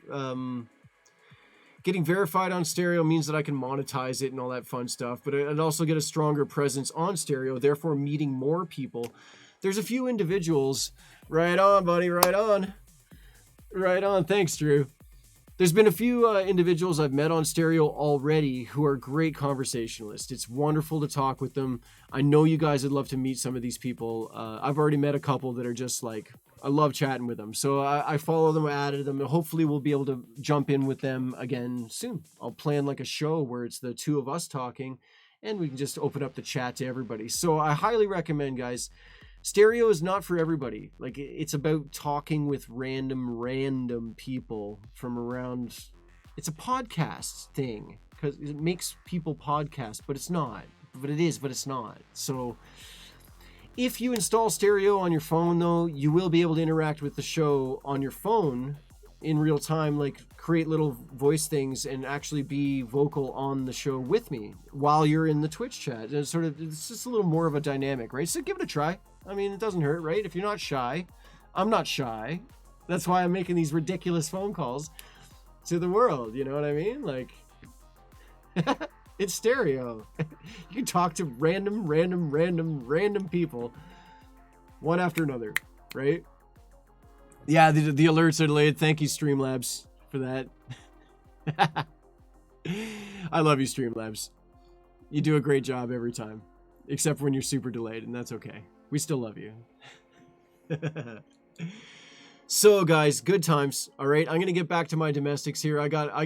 Getting verified on Stereo means that I can monetize it and all that fun stuff, but I'd also get a stronger presence on Stereo, therefore meeting more people. There's a few individuals. Right on, buddy, right on. Right on, thanks, Drew. There's been a few individuals I've met on Stereo already who are great conversationalists. It's wonderful to talk with them. I know you guys would love to meet some of these people. I've already met a couple that are just like, I love chatting with them. So I follow them, added them, and hopefully we'll be able to jump in with them again soon. I'll plan like a show where it's the two of us talking and we can just open up the chat to everybody. So I highly recommend, guys. Stereo is not for everybody. Like, it's about talking with random people from around. It's a podcast thing because it makes people podcast, but it's not. But it is, but it's not. So if you install Stereo on your phone, though, you will be able to interact with the show on your phone in real time, like create little voice things and actually be vocal on the show with me while you're in the Twitch chat. It's just a little more of a dynamic, right? So give it a try. I mean, it doesn't hurt, right? If you're not shy, I'm not shy. That's why I'm making these ridiculous phone calls to the world. You know what I mean? Like, it's Stereo. You can talk to random people, one after another, right? Yeah, the alerts are delayed. Thank you, Streamlabs, for that. I love you, Streamlabs. You do a great job every time, except when you're super delayed, and that's okay. We still love you. So, guys, good times. All right, I'm gonna get back to my domestics here. God, I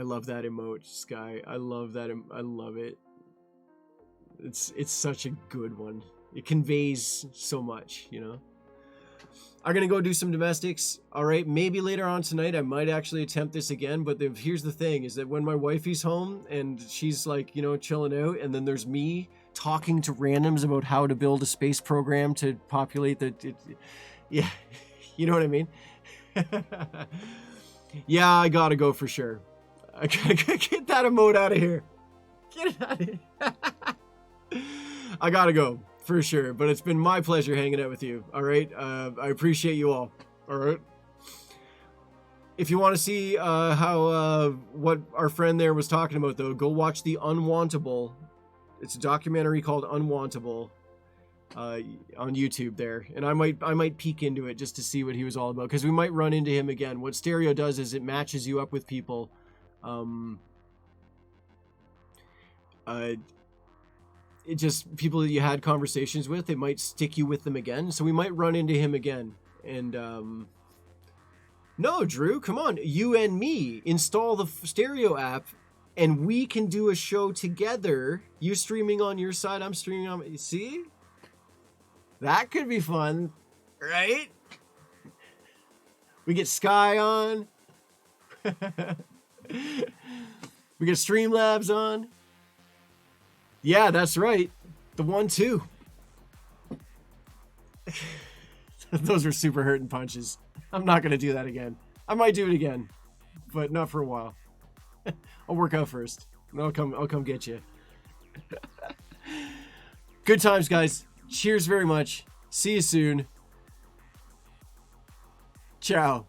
love that emote, Sky. I love that. I love it. It's such a good one. It conveys so much, you know. I'm gonna go do some domestics. All right, maybe later on tonight I might actually attempt this again. But here's the thing: is that when my wifey's home and she's like, you know, chilling out, and then there's me talking to randoms about how to build a space program to populate yeah, you know what I mean? Yeah, I gotta go for sure. I gotta get that emote out of here. Get it out of here. I gotta go for sure, but it's been my pleasure hanging out with you. All right, I appreciate you all. All right. If you want to see how what our friend there was talking about, though, go watch The Unwantable. It's a documentary called Unwantable on YouTube there, and I might peek into it just to see what he was all about, because we might run into him again. What Stereo does is it matches you up with people. It just people that you had conversations with. It might stick you with them again, so we might run into him again. And no, Drew, come on, you and me install the Stereo app. And we can do a show together. You streaming on your side, I'm streaming on. See? That could be fun, right? We get Sky on. We get Streamlabs on. Yeah, that's right. The 1-2. Those are super hurting punches. I'm not going to do that again. I might do it again, but not for a while. I'll work out first. And I'll come get you. Good times, guys. Cheers very much. See you soon. Ciao.